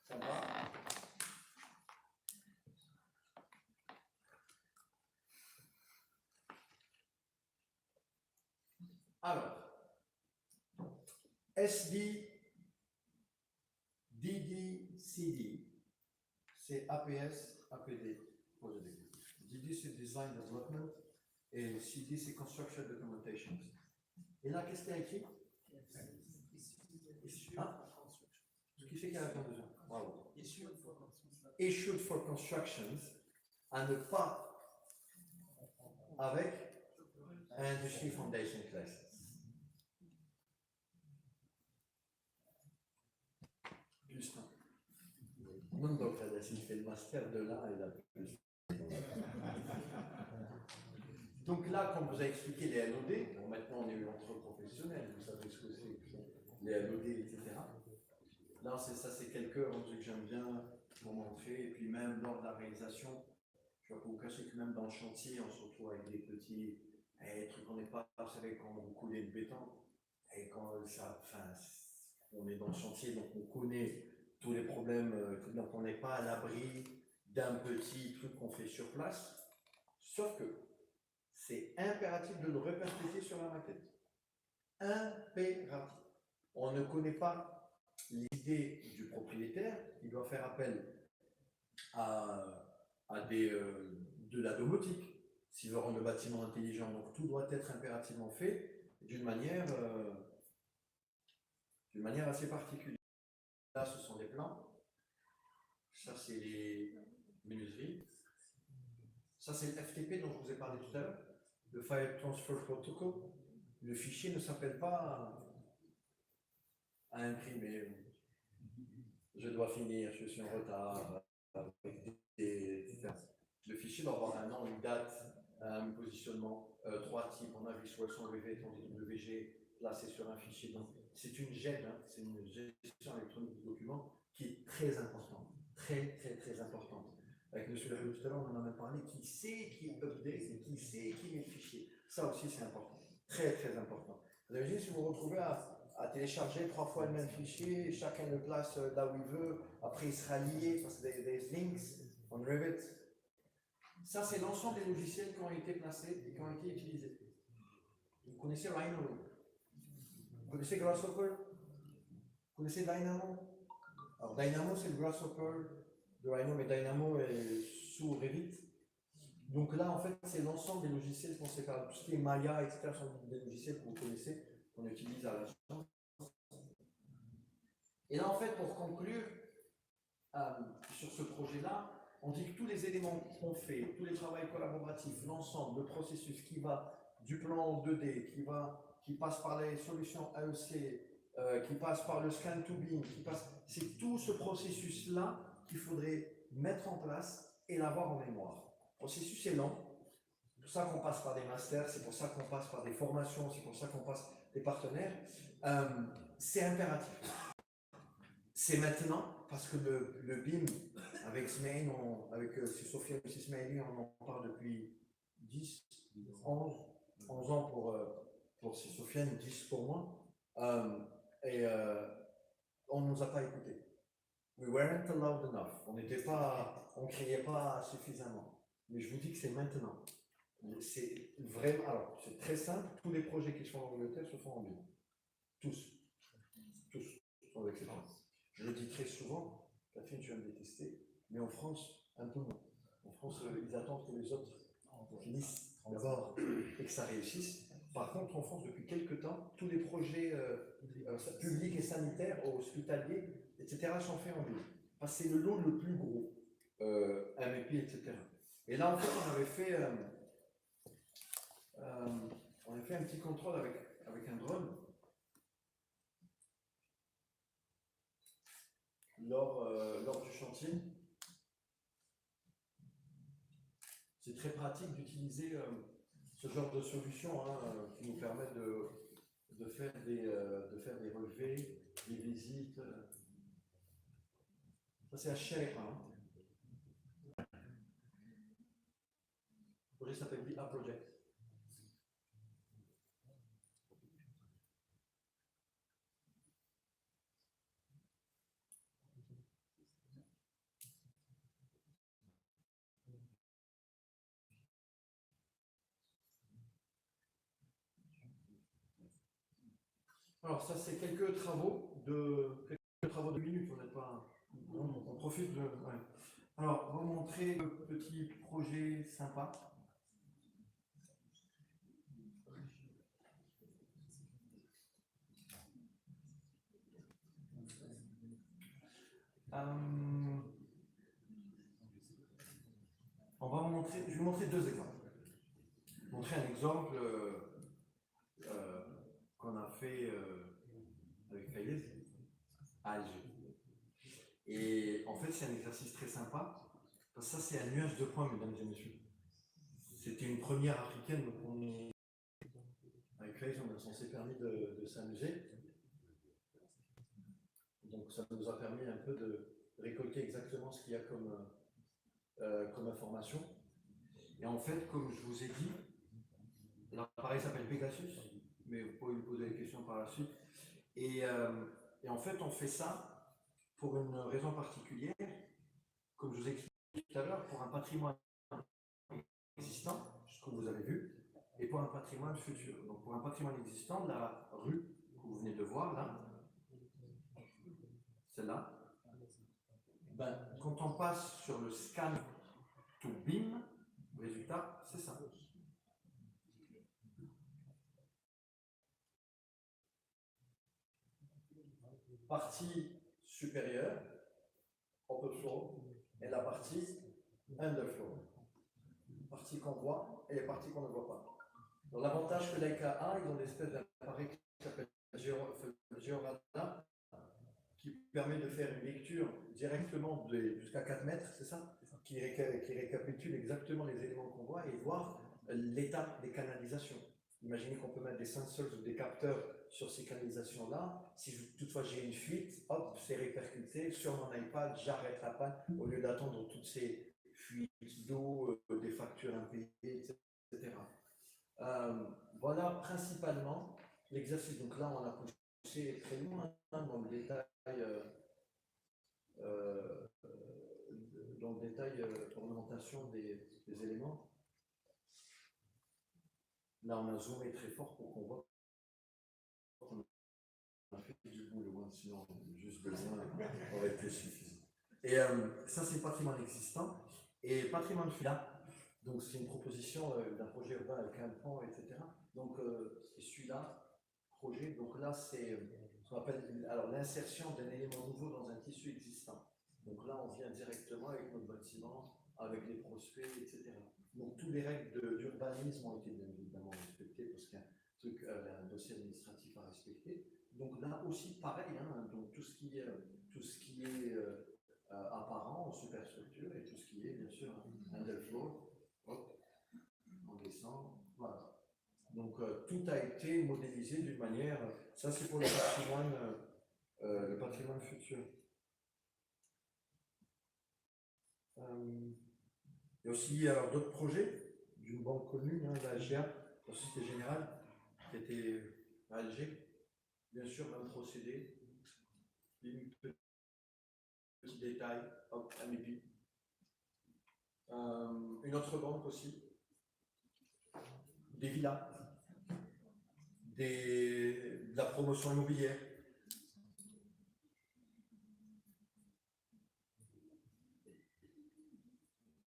ça va. Alors, SD, DD, CD, c'est APS, APD. DD c'est Design Development et CD c'est Construction Documentation. Et là, qu'est-ce qu'il y a écrit? Hein? Ce qui fait qu'il y a la conclusion. Bravo. Issued for constructions, à ne pas avec Industry Foundation Classes. Plus un. Non, donc, il fait le master de là et là plus. Donc là, comme vous avez expliqué les LOD, bon, maintenant on est entre professionnels, vous savez ce que c'est, les LOD, etc. Là, ça, c'est quelques rendus que j'aime bien vous montrer. Et puis même lors de la réalisation, je ne vais pas vous cacher que même dans le chantier, on se retrouve avec des petits trucs qu'on n'est pas, vous savez, quand vous coulez le béton, et quand ça, enfin, on est dans le chantier, donc on connaît tous les problèmes, donc on n'est pas à l'abri d'un petit truc qu'on fait sur place, sauf que c'est impératif de le répercuter sur la maquette. Impératif. On ne connaît pas l'idée du propriétaire, il doit faire appel de la domotique, s'il veut rendre le bâtiment intelligent. Donc tout doit être impérativement fait d'une manière assez particulière. Là, ce sont des plans. Ça, c'est les menuiseries. Ça, c'est le FTP dont je vous ai parlé tout à l'heure, le File Transfer Protocol. Le fichier ne s'appelle pas à imprimer. Je dois finir, je suis en retard. Le fichier doit avoir un nom, une date, un positionnement, 3 types. On a visual rivet, on dit WG, placé sur un fichier. Donc, c'est une GED, hein, c'est une gestion électronique du document qui est très importante. Très, très, très importante. Avec M. Lahoud tout à l'heure, on en a même parlé. Qui sait qui update et qui sait qui met le fichier. Ça aussi, c'est important. Très, très important. Vous imaginez si vous vous retrouvez à télécharger 3 fois le même fichier, chacun le place là où il veut, après il sera lié, parce que des links on Revit. Ça, c'est l'ensemble des logiciels qui ont été placés et qui ont été utilisés. Vous connaissez Rhino? Vous connaissez Grasshopper? Vous connaissez Dynamo? Alors Dynamo, c'est le Grasshopper de Rhino, mais Dynamo est sous Revit. Donc là, en fait, c'est l'ensemble des logiciels qu'on sait faire. Tout ce qui est Maya, etc., sont des logiciels que vous connaissez, qu'on utilise à la chance. Et là, en fait, pour conclure sur ce projet-là, on dit que tous les éléments qu'on fait, tous les travaux collaboratifs, l'ensemble, le processus qui va du plan en 2D, qui passe par les solutions AEC, qui passe par le scan to beam, c'est tout ce processus-là qu'il faudrait mettre en place et l'avoir en mémoire. Le processus est lent, c'est pour ça qu'on passe par des masters, c'est pour ça qu'on passe par des formations, c'est pour ça qu'on passe des partenaires. C'est impératif. C'est maintenant, parce que le BIM, avec Smaïn, avec Sofiane Sismaili, on en parle depuis 10, 11 ans pour Sofiane, 10 pour moi. On ne nous a pas écoutés. We weren't loud enough. On ne criait pas suffisamment. Mais je vous dis que c'est maintenant. C'est vraiment, alors, c'est très simple. Tous les projets qui sont en Angleterre se font en BIM. Tous, sans exception. Je le dis très souvent, Catherine, tu vas me détester, mais en France, un peu moins. En France, ils attendent que les autres finissent d'abord et que ça réussisse. Par contre, en France, depuis quelques temps, tous les projets publics et sanitaires, hospitaliers, etc., sont faits en ligne. Parce que c'est le lot le plus gros, MEP, etc. Et là, en fait, on avait fait un petit contrôle avec un drone. Lors du chantier, c'est très pratique d'utiliser ce genre de solution qui nous permet de faire des relevés, des visites. Ça, c'est HRF. Le projet s'appelle The A Project. Alors, ça, c'est quelques travaux de minutes. On n'est pas. On profite de. Ouais. Alors, vous montrer le petit projet sympa. On va je vais vous montrer deux exemples. Montrer un exemple qu'on a fait avec Fayez à Alger. Et en fait, c'est un exercice très sympa, parce que ça, c'est un nuage de points, mesdames et messieurs. C'était une première africaine, donc avec Fayez, on s'est permis de s'amuser. Donc, ça nous a permis un peu de récolter exactement ce qu'il y a comme information. Et en fait, comme je vous ai dit, l'appareil s'appelle Pegasus, mais vous pouvez lui poser des questions par la suite. Et en fait, on fait ça pour une raison particulière, comme je vous ai expliqué tout à l'heure, pour un patrimoine existant, ce que vous avez vu, et pour un patrimoine futur. Donc pour un patrimoine existant, la rue que vous venez de voir là, celle-là, Ben, quand on passe sur le scan to BIM, le résultat, c'est ça. Partie supérieure, upper floor, et la partie underfloor. Partie qu'on voit et les parties qu'on ne voit pas. Donc l'avantage que Leica a, ils ont des espèces d'appareils qui s'appellent Georadar, qui permet de faire une lecture directement jusqu'à 4 mètres, c'est ça, qui récapitule exactement les éléments qu'on voit et voir l'état des canalisations. Imaginez qu'on peut mettre des sensors ou des capteurs sur ces canalisations-là. Si toutefois j'ai une fuite, hop, c'est répercuté sur mon iPad, j'arrête la panne au lieu d'attendre toutes ces fuites d'eau, des factures impayées, etc. Voilà principalement l'exercice. Donc là, on a poussé très loin dans le détail, ornementation des éléments. Là, on a zoomé très fort pour qu'on voit qu'on a fait du boulot, sinon juste besoin aurait été suffisant. Et ça, c'est le patrimoine existant. Et patrimoine futur, donc c'est une proposition d'un projet urbain avec un plan, etc. Donc celui-là, projet, donc là, c'est ce qu'on appelle l'insertion d'un élément nouveau dans un tissu existant. Donc là, on vient directement avec notre bâtiment, avec les prospects, etc. Donc, toutes les règles d'urbanisme ont été bien évidemment respectées parce qu'il y a un dossier administratif à respecter. Donc là aussi, pareil, hein, donc tout ce qui est apparent, superstructure et tout ce qui est, bien sûr, underfloor, hop, on descend, voilà. Donc tout a été modélisé d'une manière, ça c'est pour le patrimoine futur. Il y a aussi d'autres projets d'une banque connue, hein, la GA, la Société Générale, qui était à Alger. Bien sûr, même procédé, petit détail, hop, MEP. Une autre banque aussi, des villas, de la promotion immobilière.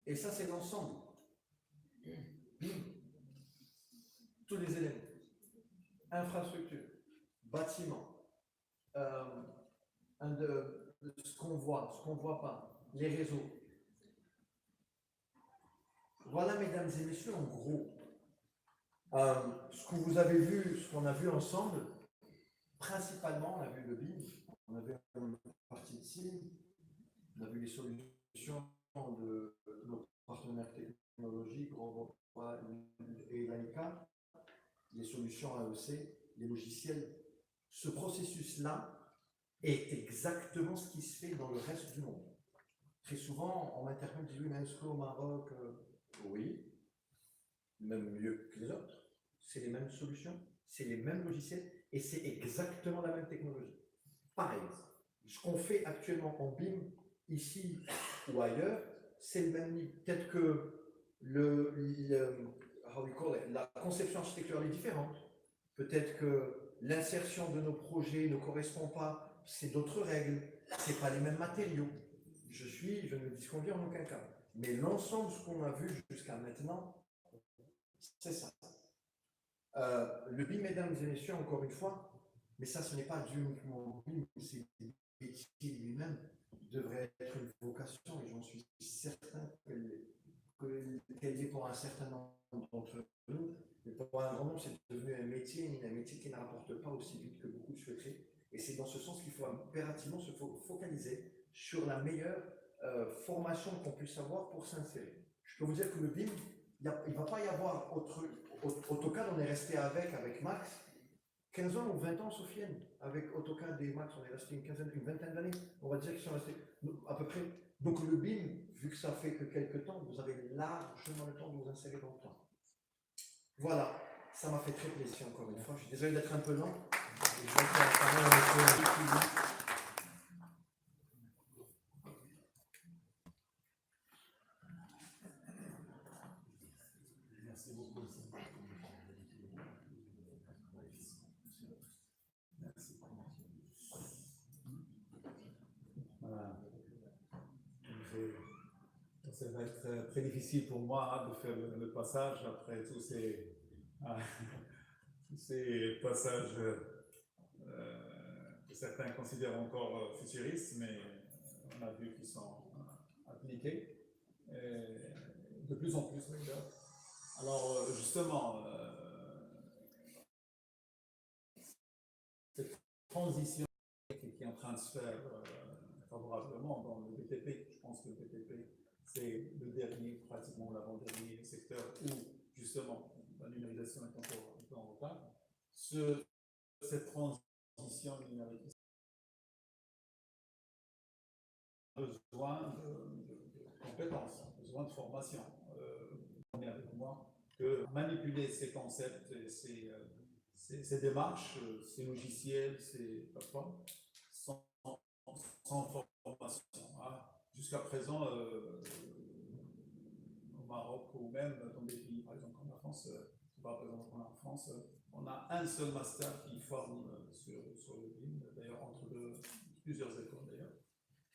Et ça, c'est l'ensemble. Tous les éléments. Infrastructure, bâtiment, ce qu'on voit pas, les réseaux. Voilà, mesdames et messieurs, en gros, ce que vous avez vu, ce qu'on a vu ensemble, principalement, on a vu le BIM, on a vu une partie de SIM, on a vu les solutions de nos partenaires technologiques, Robopra et Leica, les solutions AEC, les logiciels. Ce processus-là est exactement ce qui se fait dans le reste du monde. Très souvent, on m'interpelle, on dit oui, mais est-ce qu'au Maroc, oui, même mieux que les autres, c'est les mêmes solutions, c'est les mêmes logiciels et c'est exactement la même technologie. Pareil, ce qu'on fait actuellement en BIM, ici ou ailleurs, c'est le même niveau. Peut-être que la conception architecturale est différente. Peut-être que l'insertion de nos projets ne correspond pas, c'est d'autres règles, ce n'est pas les mêmes matériaux. Je ne disconviens en aucun cas. Mais l'ensemble de ce qu'on a vu jusqu'à maintenant, c'est ça. Le BIM, mesdames et messieurs, encore une fois, mais ça, ce n'est pas dû uniquement au BIM, c'est le métier lui-même devrait être une vocation, et j'en suis certain qu'elle est pour un certain nombre d'entre nous. Mais pour un grand nombre, c'est devenu un métier qui ne rapporte pas aussi vite que beaucoup souhaiteraient. Et c'est dans ce sens qu'il faut impérativement se focaliser sur la meilleure formation qu'on puisse avoir pour s'insérer. Je peux vous dire que le BIM, il ne va pas y avoir AutoCAD, on est resté avec Max 15 ans ou 20 ans, Sofiane. Avec AutoCAD et Max, on est resté une vingtaine d'années. On va dire qu'ils sont restés à peu près. Donc le BIM, vu que ça fait que quelques temps, vous avez largement le temps de vous insérer dans le temps. Voilà, ça m'a fait très plaisir encore une fois. Je suis désolé d'être un peu lent. Je vais faire la parole avec Merci beaucoup. Merci. Voilà. va être très difficile pour moi de faire le passage après tous ces passages que certains considèrent encore futuristes, mais on a vu qu'ils sont appliqués de plus en plus d'ailleurs. Alors justement, cette transition qui est en train de se faire favorablement dans le BTP, je pense que le BTP c'est le dernier, pratiquement l'avant-dernier secteur où justement la numérisation est encore un peu en retard. Cette transition numérique a besoin de compétences, besoin de formation. On est avec moi que manipuler ces concepts et ces démarches, ces logiciels, ces plateformes, sans formation. Hein. Jusqu'à présent, au Maroc ou même dans des pays, par exemple comme la France, par exemple en France, on a un seul master qui forme sur le BIM, d'ailleurs entre plusieurs écoles d'ailleurs.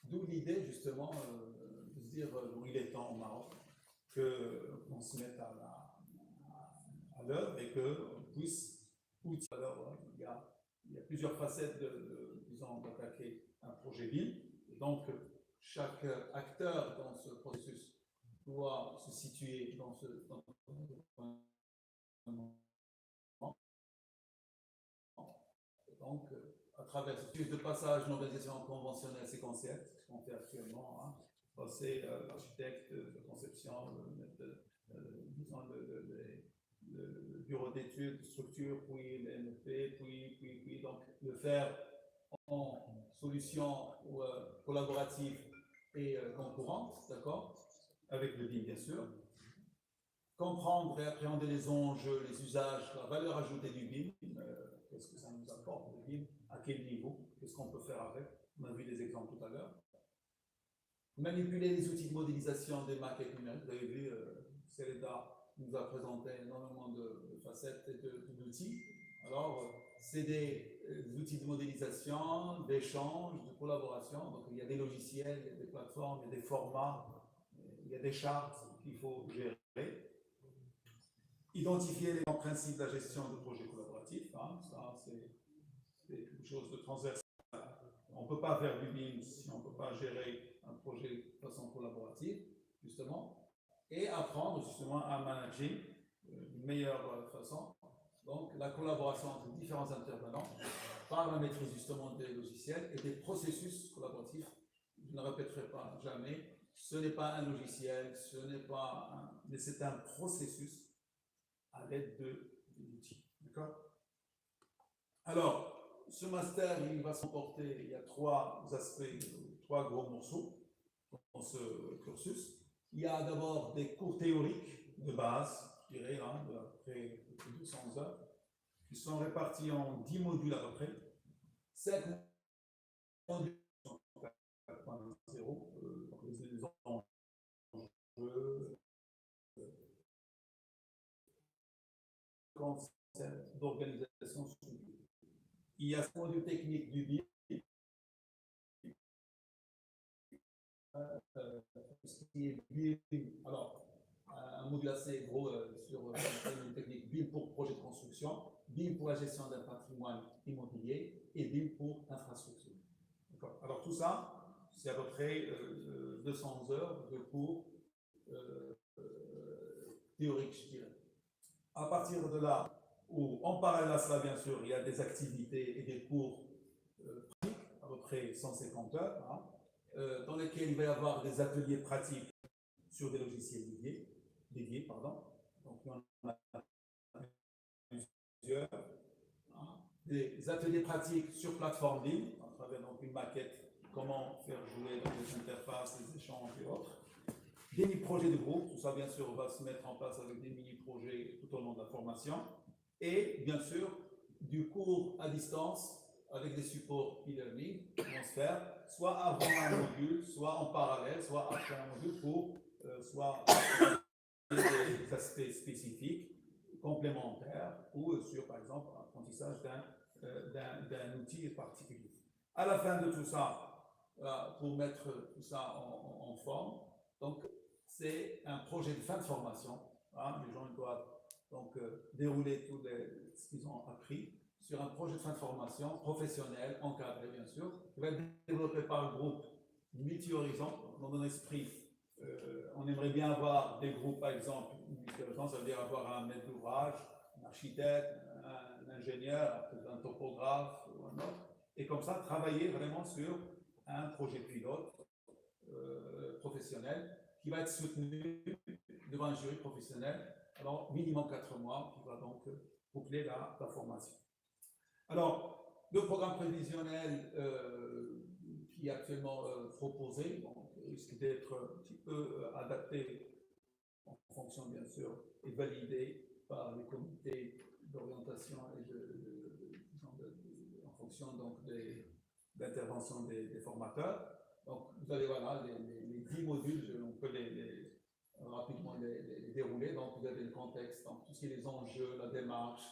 D'où l'idée justement de se dire bon, il est temps au Maroc qu'on se mette à l'œuvre et qu'on puisse outiller. Alors il y a plusieurs facettes disons, d'attaquer un projet BIM. Et donc chaque acteur dans ce processus doit se situer dans ce donc, à travers ce processus de passage d'une organisation conventionnelle séquentielle, ce qu'on fait actuellement, hein, passer l'architecte de conception, disons le bureau d'études, de structure, puis l'NP, puis, donc le faire en solution collaborative et concurrente, d'accord, avec le BIM bien sûr. Comprendre et appréhender les enjeux, les usages, la valeur ajoutée du BIM, qu'est-ce que ça nous apporte le BIM, à quel niveau, qu'est-ce qu'on peut faire avec, on a vu des exemples tout à l'heure. Manipuler les outils de modélisation des maquettes numériques, vous avez vu, Céleda nous a présenté énormément de facettes et d'outils. Alors, c'est des outils de modélisation, d'échange, de collaboration, donc il y a des logiciels, il y a des plateformes, il y a des formats, il y a des chartes qu'il faut gérer. Identifier les principes de la gestion de projets collaboratifs, hein, ça c'est quelque chose de transversal. On ne peut pas faire du BIM si on ne peut pas gérer un projet de façon collaborative, justement, et apprendre justement à manager d'une meilleure façon. Donc la collaboration entre différents intervenants par la maîtrise justement des logiciels et des processus collaboratifs. Je ne répéterai pas jamais, ce n'est pas un logiciel, ce n'est pas mais c'est un processus à l'aide d'outils. D'accord? Alors, ce master, il va s'emporter, il y a trois aspects, trois gros morceaux dans ce cursus. Il y a d'abord des cours théoriques de base, je dirais, hein, de près de 200 heures, qui sont répartis en 10 modules à peu près. 5 modules sont 4.0, les enjeux, concept d'organisation structurée. Il y a ce module technique du BIM, ce qui est BIM, alors un module assez gros sur le technique BIM pour projet de construction, BIM pour la gestion d'un patrimoine immobilier et BIM pour infrastructure. Alors tout ça, c'est à peu près 200 heures de cours théoriques, je dirais. À partir de là, où en parallèle à cela, bien sûr, il y a des activités et des cours pratiques, à peu près 150 heures, hein, dans lesquels il va y avoir des ateliers pratiques sur des logiciels dédiés. Donc, on a plusieurs. Hein, des ateliers pratiques sur plateforme BIM, à travers donc, une maquette, comment faire jouer dans les interfaces, les échanges et autres. Des mini-projets de groupe, tout ça bien sûr va se mettre en place avec des mini-projets tout au long de la formation. Et bien sûr, du cours à distance avec des supports e-learning qui vont se faire soit avant un module, soit en parallèle, soit après un module pour soit des aspects spécifiques, complémentaires ou sur par exemple l'apprentissage d'un outil particulier. À la fin de tout ça, pour mettre tout ça en forme, donc c'est un projet de fin de formation. Hein, les gens doivent donc dérouler tout ce qu'ils ont appris sur un projet de fin de formation professionnel, encadré bien sûr, qui va être développé par le groupe multi-horizon. Dans mon esprit, on aimerait bien avoir des groupes, par exemple, multi-horizon, ça veut dire avoir un maître d'ouvrage, un architecte, un ingénieur, un topographe ou un autre, et comme ça travailler vraiment sur un projet pilote professionnel qui va être soutenu devant un jury professionnel, alors minimum 4 mois, qui va donc boucler la formation. Alors, le programme prévisionnel qui est actuellement proposé risque d'être un petit peu adapté en fonction, bien sûr, et validé par les comités d'orientation et en fonction donc d'intervention des formateurs. Donc, vous avez voilà, les 10 modules, on peut rapidement les dérouler. Donc, vous avez le contexte, donc, tout ce qui est les enjeux, la démarche,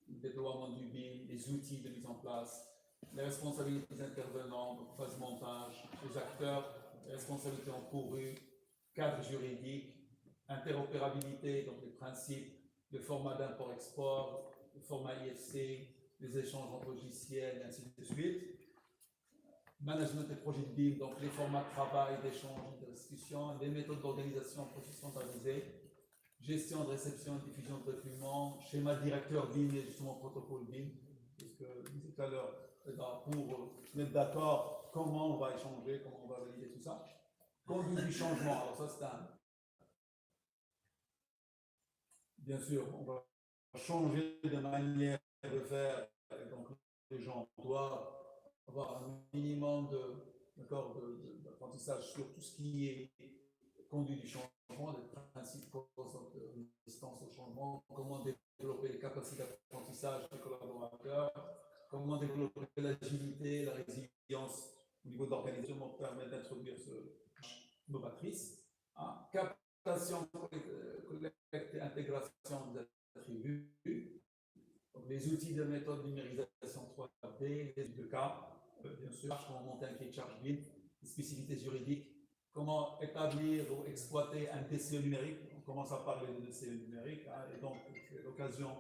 le déploiement du BIM, les outils de mise en place, les responsabilités des intervenants, donc phase montage, les acteurs, les responsabilités encourues, cadre juridique, interopérabilité, donc les principes, le format d'import-export, le format IFC, les échanges entre logiciels, et ainsi de suite. Management des projets de BIM, donc les formats de travail, d'échange, de discussion, les méthodes d'organisation en processus centralisé, gestion de réception et diffusion de documents, schéma directeur BIM et justement protocole BIM, parce que je disais tout à l'heure, pour se mettre d'accord comment on va échanger, comment on va valider tout ça. Conduite du changement, alors ça c'est bien sûr, on va changer de manière de faire, donc les gens doivent avoir un minimum d'apprentissage sur tout ce qui est conduite du changement, des principes de résistance au changement, comment développer les capacités d'apprentissage des collaborateurs, comment développer l'agilité, la résilience au niveau de l'organisation pour permettre d'introduire ce novatrice, hein, captation, collecte et intégration des attributs, donc les outils de méthode numérisation 3D, les de cas, bien sûr, comment monter un cahier de charge BIM, les spécificités juridiques, comment établir ou exploiter un DCE numérique. On commence à parler de DCE numérique, hein, et donc c'est l'occasion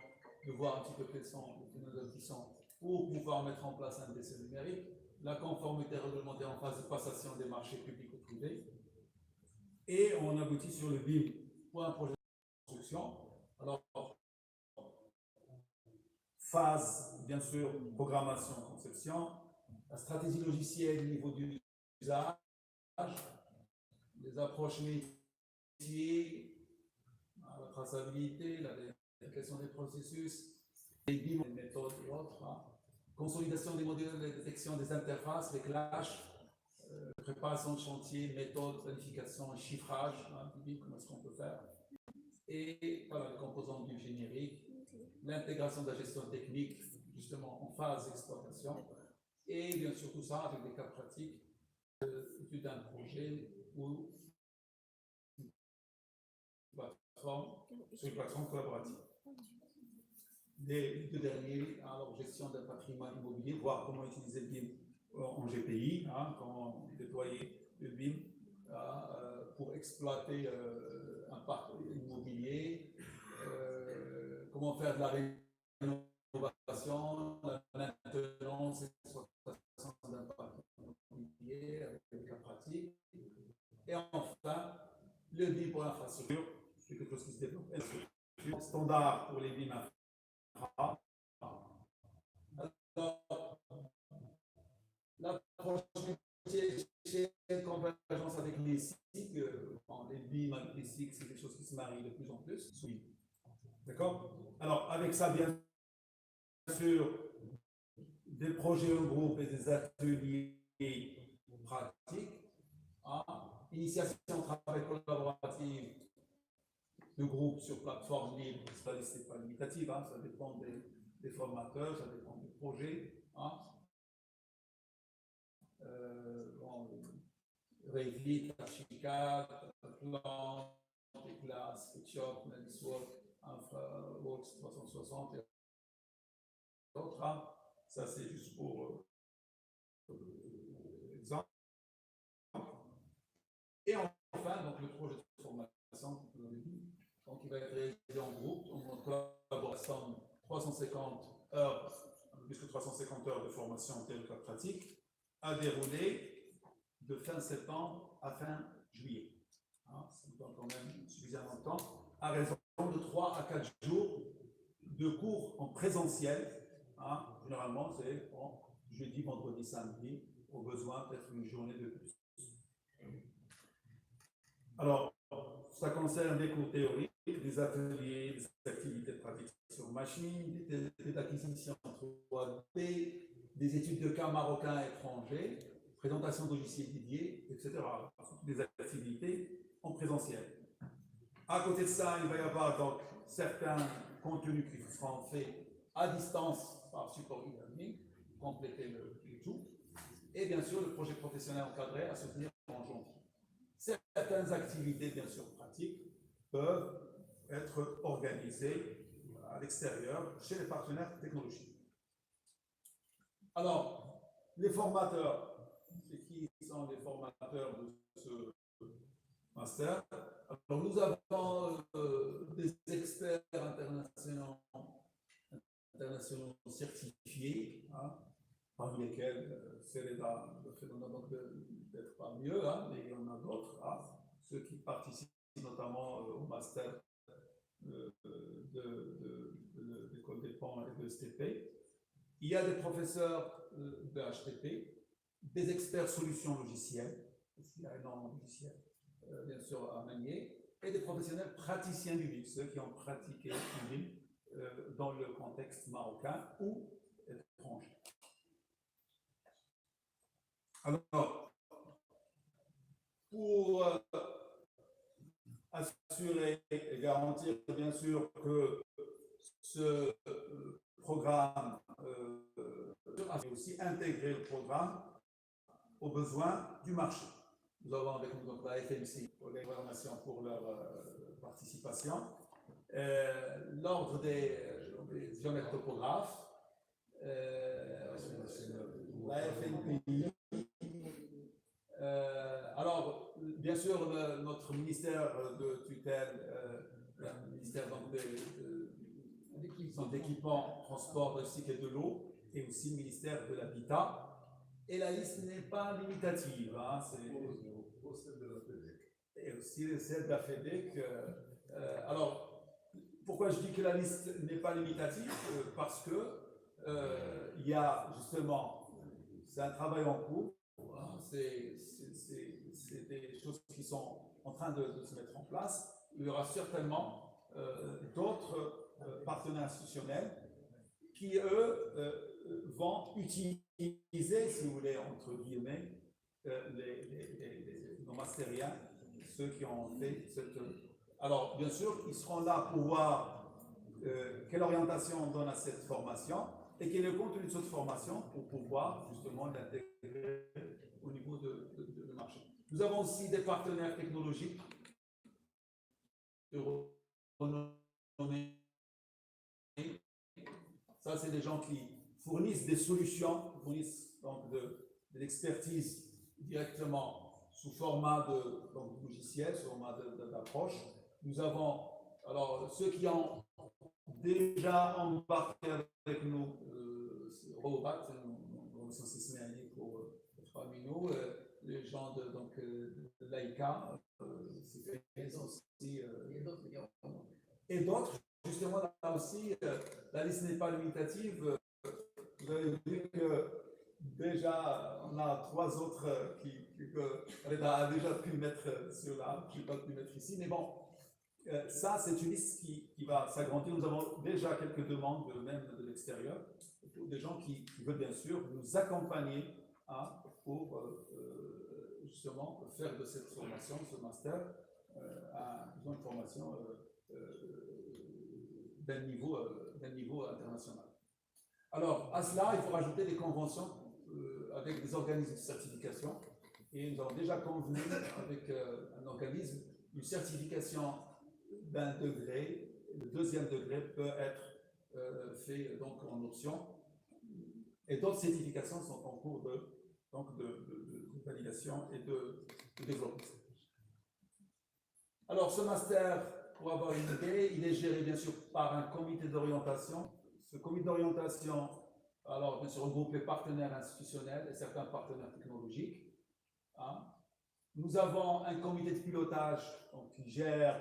de voir un petit peu quels sont les phénomènes qui sont pour pouvoir mettre en place un DCE numérique, la conformité réglementaire en phase de passation des marchés publics ou privés, et on aboutit sur le BIM pour un projet de construction. Alors, phase, bien sûr, programmation, conception, la stratégie logicielle au niveau du usage, les approches métiers, la traçabilité, la vérification des processus, les BIM, les méthodes et autres, hein. Consolidation des modèles de détection des interfaces, les clashs, préparation de chantier, méthode, planification, chiffrage, hein, comment est-ce qu'on peut faire. Et voilà, les composants du générique, l'intégration de la gestion technique, justement en phase d'exploitation, et bien sûr tout ça avec des cas pratiques, étude d'un projet ou sur une plateforme collaborative. Les deux derniers, alors gestion d'un patrimoine immobilier, voir comment utiliser le BIM en GPI, hein, comment déployer le BIM pour exploiter un parc immobilier, comment faire de la rénovation, la maintenance, l'exploitation d'un parc immobilier avec des cas pratiques. Et enfin, le BIM pour l'infrastructure, c'est quelque chose qui se développe. Standard pour les BIM infra. Alors, l'approche métier, convergence avec les SIG, les BIM avec les SIG, c'est des choses qui se marient de plus en plus. Oui. D'accord? Alors, avec ça, bien sûr, des projets en groupe et des ateliers pratiques, hein, initiation travail collaboratif de groupe sur plateforme libre, ce n'est pas limitatif, hein, ça dépend des formateurs, ça dépend du projet. Hein. Revit, Archicad, Plan, Class, SketchUp, Navisworks, InfraWorks 360 et d'autres. Hein. Ça, c'est juste pour exemple. Et enfin, donc, le projet de formation. il va être réalisé en groupe, en collaboration, 350 heures, plus que 350 heures de formation théorique et pratique, à dérouler de fin septembre à fin juillet. Hein, ça nous donne quand même suffisamment de temps, à raison de 3 à 4 jours de cours en présentiel. Hein, généralement, c'est jeudi, vendredi, samedi, au besoin peut-être une journée de plus. Alors, ça concerne des cours théoriques, des ateliers, des activités pratiques sur machine, des acquisitions 3D, des études de cas marocains et étrangers, présentation de logiciels dédiés, etc. Des activités en présentiel. À côté de ça, il va y avoir donc certains contenus qui seront faits à distance par support e-learning, compléter le tout, et bien sûr le projet professionnel encadré à soutenir en janvier. Certaines activités, bien sûr pratiques, peuvent être organisées à l'extérieur, chez les partenaires technologiques. Alors, les formateurs, c'est qui sont les formateurs de ce master? Alors, nous avons des experts internationaux certifiés, hein, parmi lesquels Sereda le phénomène d'être parmi eux, hein, mais il y en a d'autres, hein, ceux qui participent notamment au master de l'école des ponts et de STP. Il y a des professeurs de HTP, des experts solutions logicielles, parce qu'il y a énormément de logiciels, bien sûr, à manier, et des professionnels praticiens du livre, ceux qui ont pratiqué du livre dans le contexte marocain ou étranger. Alors, pour assurer et garantir, bien sûr, que ce programme et aussi intégrer le programme aux besoins du marché. Nous avons avec nous donc la FMC pour les informations pour leur participation, l'ordre des géomètres topographes, la FNPI. Alors, bien sûr, notre ministère de tutelle, le ministère d'équipement, transport, de cycle et de l'eau, et aussi le ministère de l'Habitat. Et la liste n'est pas limitative. Hein, et aussi celle de la FEDEC. Alors, pourquoi je dis que la liste n'est pas limitative? Parce que il y a justement, c'est un travail en cours, hein, c'est des choses qui sont en train de se mettre en place. Il y aura certainement d'autres partenaires institutionnels qui, eux, vont utiliser, si vous voulez, entre guillemets, nos mastériens, ceux qui ont fait cette... Alors, bien sûr, ils seront là pour voir quelle orientation on donne à cette formation et quel est le contenu de cette formation pour pouvoir justement l'intégrer au niveau du marché. Nous avons aussi des partenaires technologiques renommés. Ça, c'est des gens qui fournissent des solutions, fournissent donc de l'expertise directement sous format de logiciel, sous format d'approche. Nous avons, alors, ceux qui ont déjà embarqué avec nous, Robat, l'organisation sismique pour parmi nous, les gens de l'AICA, aussi, et d'autres. Justement, là aussi, la liste n'est pas limitative. Vous avez vu que déjà, on a 3 autres qu'on a déjà pu mettre sur là, je ne vais pas pu mettre ici, mais bon, ça, c'est une liste qui va s'agrandir. Nous avons déjà quelques demandes, même de l'extérieur, des gens qui veulent bien sûr nous accompagner pour justement faire de cette formation, ce master, une formation d'un niveau international. Alors, à cela, il faut rajouter des conventions avec des organismes de certification. Et nous avons déjà convenu avec un organisme une certification d'un degré. Le 2e degré peut être fait donc en option. Et d'autres certifications sont en cours de validation et de développement. Alors, ce master pour avoir une idée, il est géré bien sûr par un comité d'orientation. Ce comité d'orientation, alors bien sûr, regroupe les partenaires institutionnels et certains partenaires technologiques. Hein. Nous avons un comité de pilotage donc, qui gère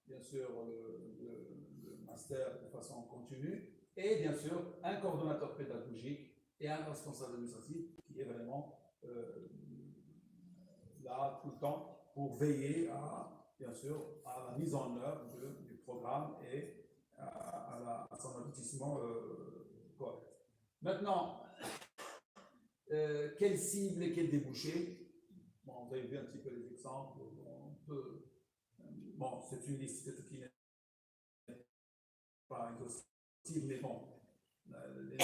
bien sûr le master de façon continue et bien sûr un coordonnateur pédagogique et un responsable administratif qui est vraiment là tout le temps pour veiller bien sûr à la mise en œuvre du programme et à son aboutissement correct. Maintenant, quelle cible et quel débouché? Bon, vous avez vu un petit peu les exemples. Bon, c'est une liste qui n'est pas exhaustive, mais bon, les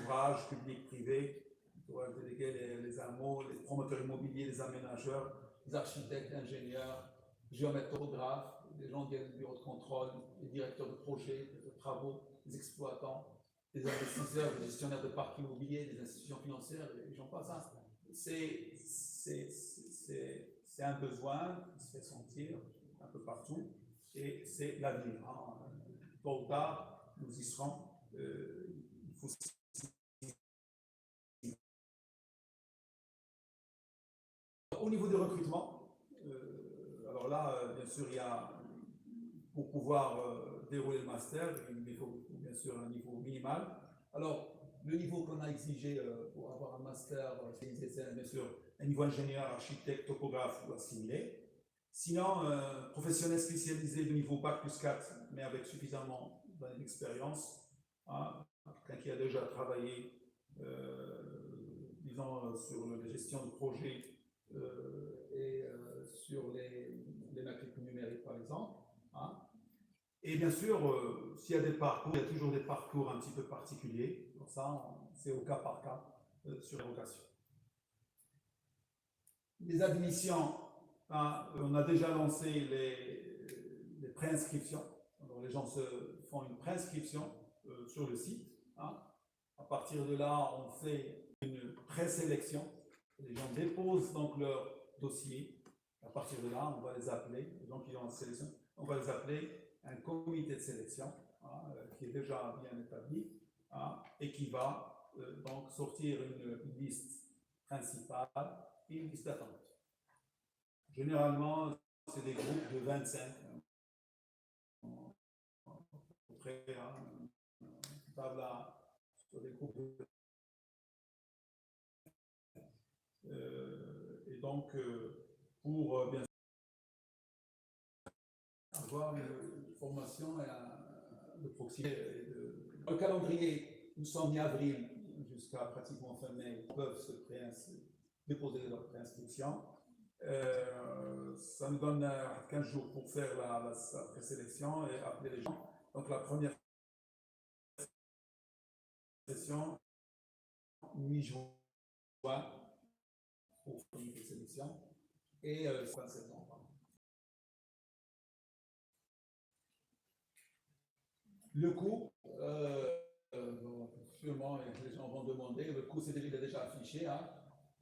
ouvrages publics, privés, les AMO, les promoteurs immobiliers, les aménageurs, les architectes, ingénieurs, géomètres topographes, les gens du bureau de contrôle, les directeurs de projets, de travaux, les exploitants, les investisseurs, les gestionnaires de parcs immobiliers, les institutions financières, et j'en passe. C'est un besoin qui se fait sentir un peu partout et c'est l'avenir. Hein. Tôt ou tard, nous y serons. Il faut au niveau du recrutement, alors là, bien sûr, il y a, pour pouvoir dérouler le master, il faut bien sûr un niveau minimal. Alors, le niveau qu'on a exigé pour avoir un master, c'est bien sûr un niveau ingénieur, architecte, topographe ou assimilé. Sinon, professionnel spécialisé de niveau Bac plus 4, mais avec suffisamment d'expérience, hein, quelqu'un qui a déjà travaillé, disons, sur la gestion de projets et sur les matricules numériques, par exemple. Hein. Et bien sûr, s'il y a des parcours, il y a toujours des parcours un petit peu particuliers. Pour ça, c'est au cas par cas sur la vocation. Les admissions, hein, on a déjà lancé les préinscriptions. Alors, les gens se font une préinscription sur le site. Hein. À partir de là, on fait une présélection. Les gens déposent donc leur dossier. À partir de là, on va les appeler. Les gens qui ont en sélection, on va les appeler un comité de sélection hein, qui est déjà bien établi hein, et qui va donc sortir une liste principale et une liste d'attente. Généralement, c'est des groupes de 25 à peu près, là, sur des groupes et donc pour bien avoir une formation de proximité. Dans le calendrier, nous sommes mi-avril jusqu'à pratiquement fin mai, ils peuvent se déposer leur préinscription. Ça nous donne 15 jours pour faire la présélection et appeler les gens. Donc la première session, mi-juin, pour faire une présélection, et fin septembre. Le coût, sûrement les gens vont demander, le coût il est déjà affiché hein,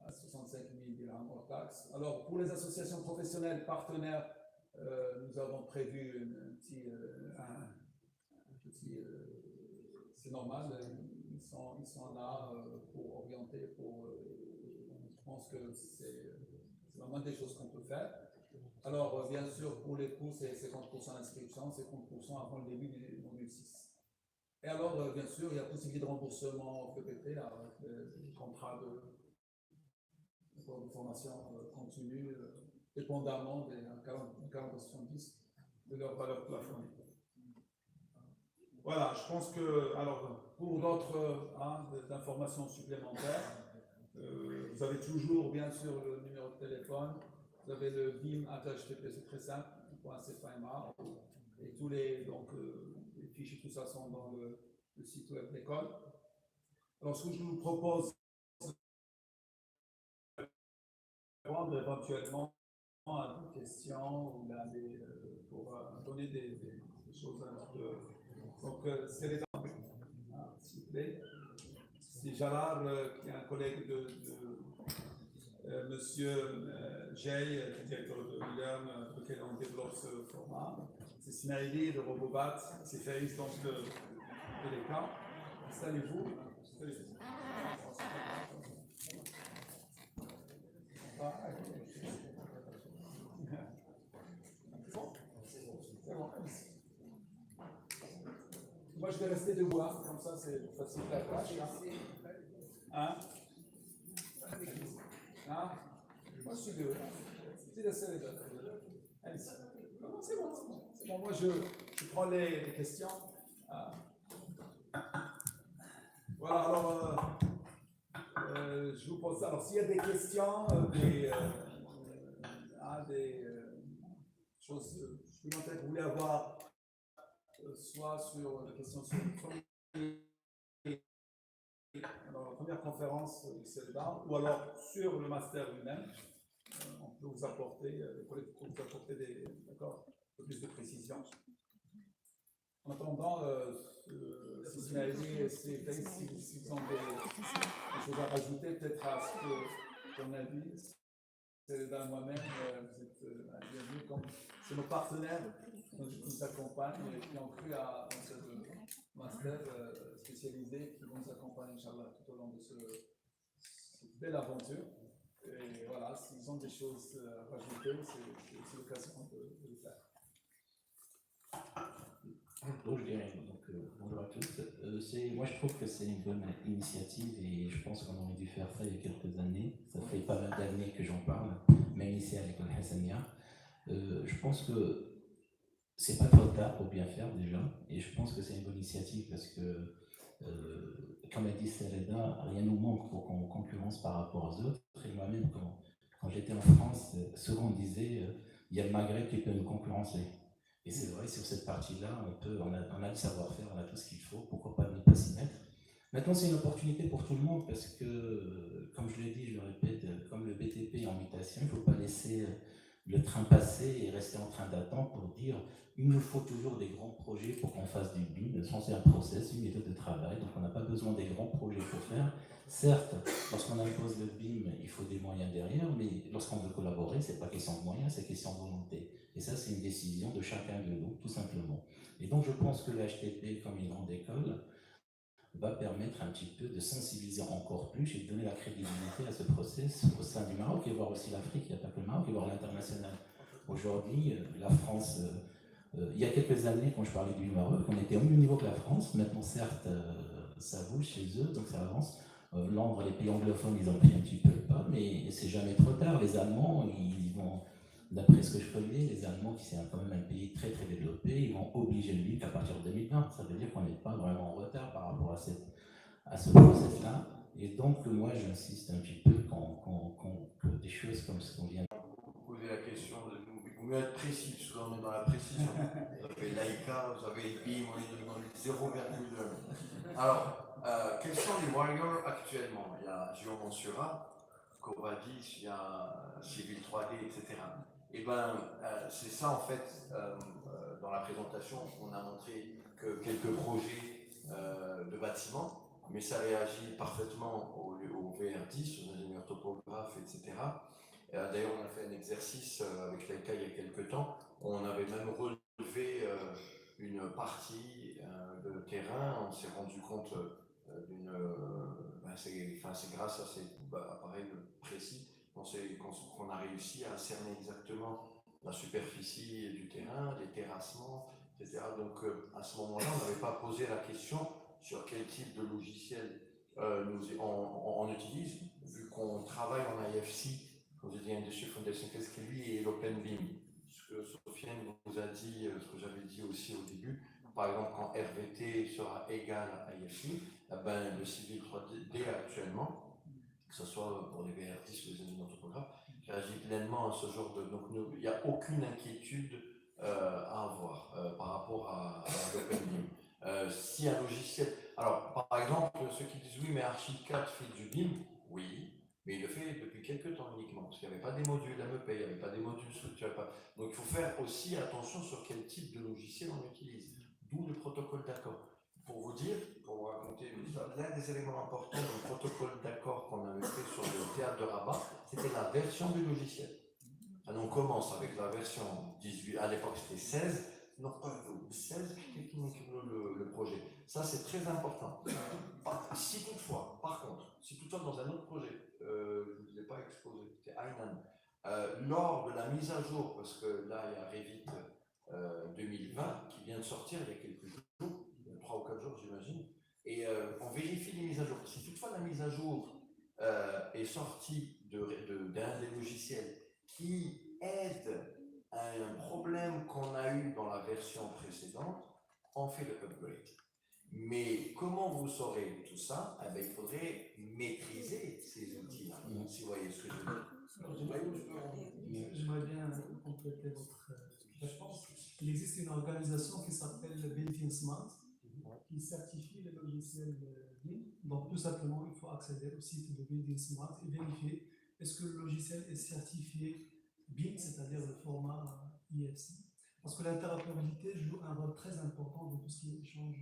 à 65 000 dirhams hors taxe. Alors pour les associations professionnelles partenaires, nous avons prévu un petit c'est normal, ils sont là pour orienter, je pense que c'est la moindre des choses qu'on peut faire. Alors, bien sûr, pour les coûts, c'est 50% d'inscription, c'est 50% avant le début du module 6. Et alors, bien sûr, il y a possibilité de remboursement PPT avec le contrat de formation continue, dépendamment des 40-70 de leur valeur plafonnée. Voilà, je pense que, alors, pour d'autres informations supplémentaires, vous avez toujours, bien sûr, le numéro de téléphone. Vous avez le BIM@HTTP, c'est très simple, .cfma, et tous les fichiers, tout ça sont dans le site web de l'école. Alors, ce que je vous propose, c'est de répondre éventuellement à des questions ou pour donner des choses un petit peu. Donc, c'est les exemples, s'il vous plaît. C'est Jalal, qui est un collègue de Monsieur Jay, directeur de William, lequel on développe ce format. c'est Sinaïli de Robobat, c'est Faïs donc de l'ECA. Installez-vous. Moi, je vais rester debout, hein. Comme ça, c'est facile la tâche. Hein? Hein? Moi, je suis debout. C'est la seule étape. Allez, non, c'est bon, c'est bon. C'est bon. Moi, je prends les questions. Voilà, alors, je vous pose ça. Alors, s'il y a des questions, des choses supplémentaires que vous voulez avoir, soit sur la question sur alors, la première conférence du CELDA, ou alors sur le master lui-même, on peut vous apporter, les collègues peuvent vous apporter un peu plus de précision. En attendant, si Sinaïli et s'ils ont des choses à rajouter, peut-être à ce qu'on a dit, CELDA moi-même, vous êtes bienvenus comme c'est nos partenaires qui nous accompagnent et qui ont cru à ce master spécialisé qui vont nous accompagner, Inch'Allah, tout au long de cette belle aventure. Et voilà, s'ils ont des choses à rajouter, c'est aussi l'occasion de le faire. Donc, je dirais, bonjour à tous. Moi, je trouve que c'est une bonne initiative et je pense qu'on aurait dû faire ça il y a quelques années. Ça fait pas mal d'années que j'en parle, même ici à l'école Hassania. Je pense que c'est pas trop tard pour bien faire déjà, et je pense que c'est une bonne initiative parce que, comme a dit Sereda, rien nous manque pour qu'on concurrence par rapport aux autres. Et moi-même, quand j'étais en France, souvent on disait il y a le Maghreb qui peut nous concurrencer. Et c'est vrai, sur cette partie-là, on a le savoir-faire, on a tout ce qu'il faut, pourquoi pas ne pas s'y mettre. Maintenant, c'est une opportunité pour tout le monde parce que, comme je l'ai dit, je le répète, comme le BTP est en mutation, il ne faut pas laisser le train passer et rester en train d'attendre pour dire il nous faut toujours des grands projets pour qu'on fasse du BIM. C'est un process, une méthode de travail, donc on n'a pas besoin des grands projets pour faire. Certes, lorsqu'on impose le BIM, il faut des moyens derrière, mais lorsqu'on veut collaborer, ce n'est pas question de moyens, c'est question de volonté. Et ça, c'est une décision de chacun de nous, tout simplement. Et donc, je pense que l'HTP, comme une grande école, va permettre un petit peu de sensibiliser encore plus et de donner la crédibilité à ce process au sein du Maroc et voir aussi l'Afrique, il n'y a pas que le Maroc, et voir l'international. Aujourd'hui, la France, il y a quelques années, quand je parlais du Maroc, on était au même niveau que la France. Maintenant, certes, ça bouge chez eux, donc ça avance. Londres, les pays anglophones, ils ont pris un petit peu le pas, mais c'est jamais trop tard. Les Allemands, ils vont, d'après ce que je connais, les Allemands, qui c'est quand même un pays très très développé, ils vont obliger le BIM à partir de 2020. Ça veut dire qu'on n'est pas vraiment en retard par rapport à ce process-là. Et donc, moi, j'insiste un petit peu que des choses comme ce qu'on vient de poser la question, vous mieux être précis, parce que là on est dans la précision. Vous avez l'AICA, vous avez le BIM, on est dans les 0,1. Alors, quels sont les warriors actuellement? Il y a Géant Mansura, Covadis, il y a Civil 3D, etc. Et bien, c'est ça en fait, dans la présentation, on a montré que quelques projets de bâtiments, mais ça réagit parfaitement au VR10, aux ingénieurs topographes, etc. D'ailleurs, on a fait un exercice avec l'ECA il y a quelques temps, où on avait même relevé une partie de terrain, on s'est rendu compte d'une... c'est grâce à ces appareils précis qu'on a réussi à cerner exactement la superficie du terrain, les terrassements, etc. Donc à ce moment-là, on n'avait pas posé la question sur quel type de logiciel on utilise, vu qu'on travaille en IFC, comme je dis, Industry Foundation Test, qui lui est l'OpenBIM. Ce que Sofiane vous a dit, ce que j'avais dit aussi au début, par exemple, quand RVT sera égal à IFC, le Civil 3D actuellement, que ce soit pour les VR10 ou les ingénieurs topographes, réagit pleinement à ce genre de... Donc il n'y a aucune inquiétude à avoir par rapport à l'OpenBIM. Si un logiciel... Alors, par exemple, ceux qui disent oui, mais Archicad fait du BIM, oui, mais il le fait depuis quelques temps uniquement, parce qu'il n'y avait pas des modules MEP, il n'y avait pas des modules structurés. Donc il faut faire aussi attention sur quel type de logiciel on utilise, d'où le protocole d'accord. Pour vous dire, pour vous raconter l'un des éléments importants du protocole d'accord qu'on avait fait sur le théâtre de Rabat, c'était la version du logiciel. Alors on commence avec la version 18, à l'époque c'était 16, نقترحوا بالساز كيف نكملوا le projet. Ça c'est très important. Si toutefois, par contre, si toutefois dans un autre projet, je ne vous ai pas exposé, c'était Aynan, lors de la mise à jour, parce que là il y a Revit 2020 qui vient de sortir il y a quelques jours, 3 ou 4 jours j'imagine, et on vérifie les mises à jour. Si toutefois la mise à jour est sortie d'un des logiciels qui aide à un problème qu'on a eu dans la version précédente, on fait le upgrade. Mais comment vous saurez tout ça? Eh bien, il faudrait maîtriser ces outils-là, si vous voyez ce que je veux dire. J'aimerais bien compléter votre réponse. Il existe une organisation qui s'appelle Built-in Smart, qui certifie les logiciels BIM. Donc, tout simplement, il faut accéder au site de Built-in Smart et vérifier est-ce que le logiciel est certifié BIM, c'est-à-dire le format IFC. Parce que l'interopérabilité joue un rôle très important dans tout ce qui est échange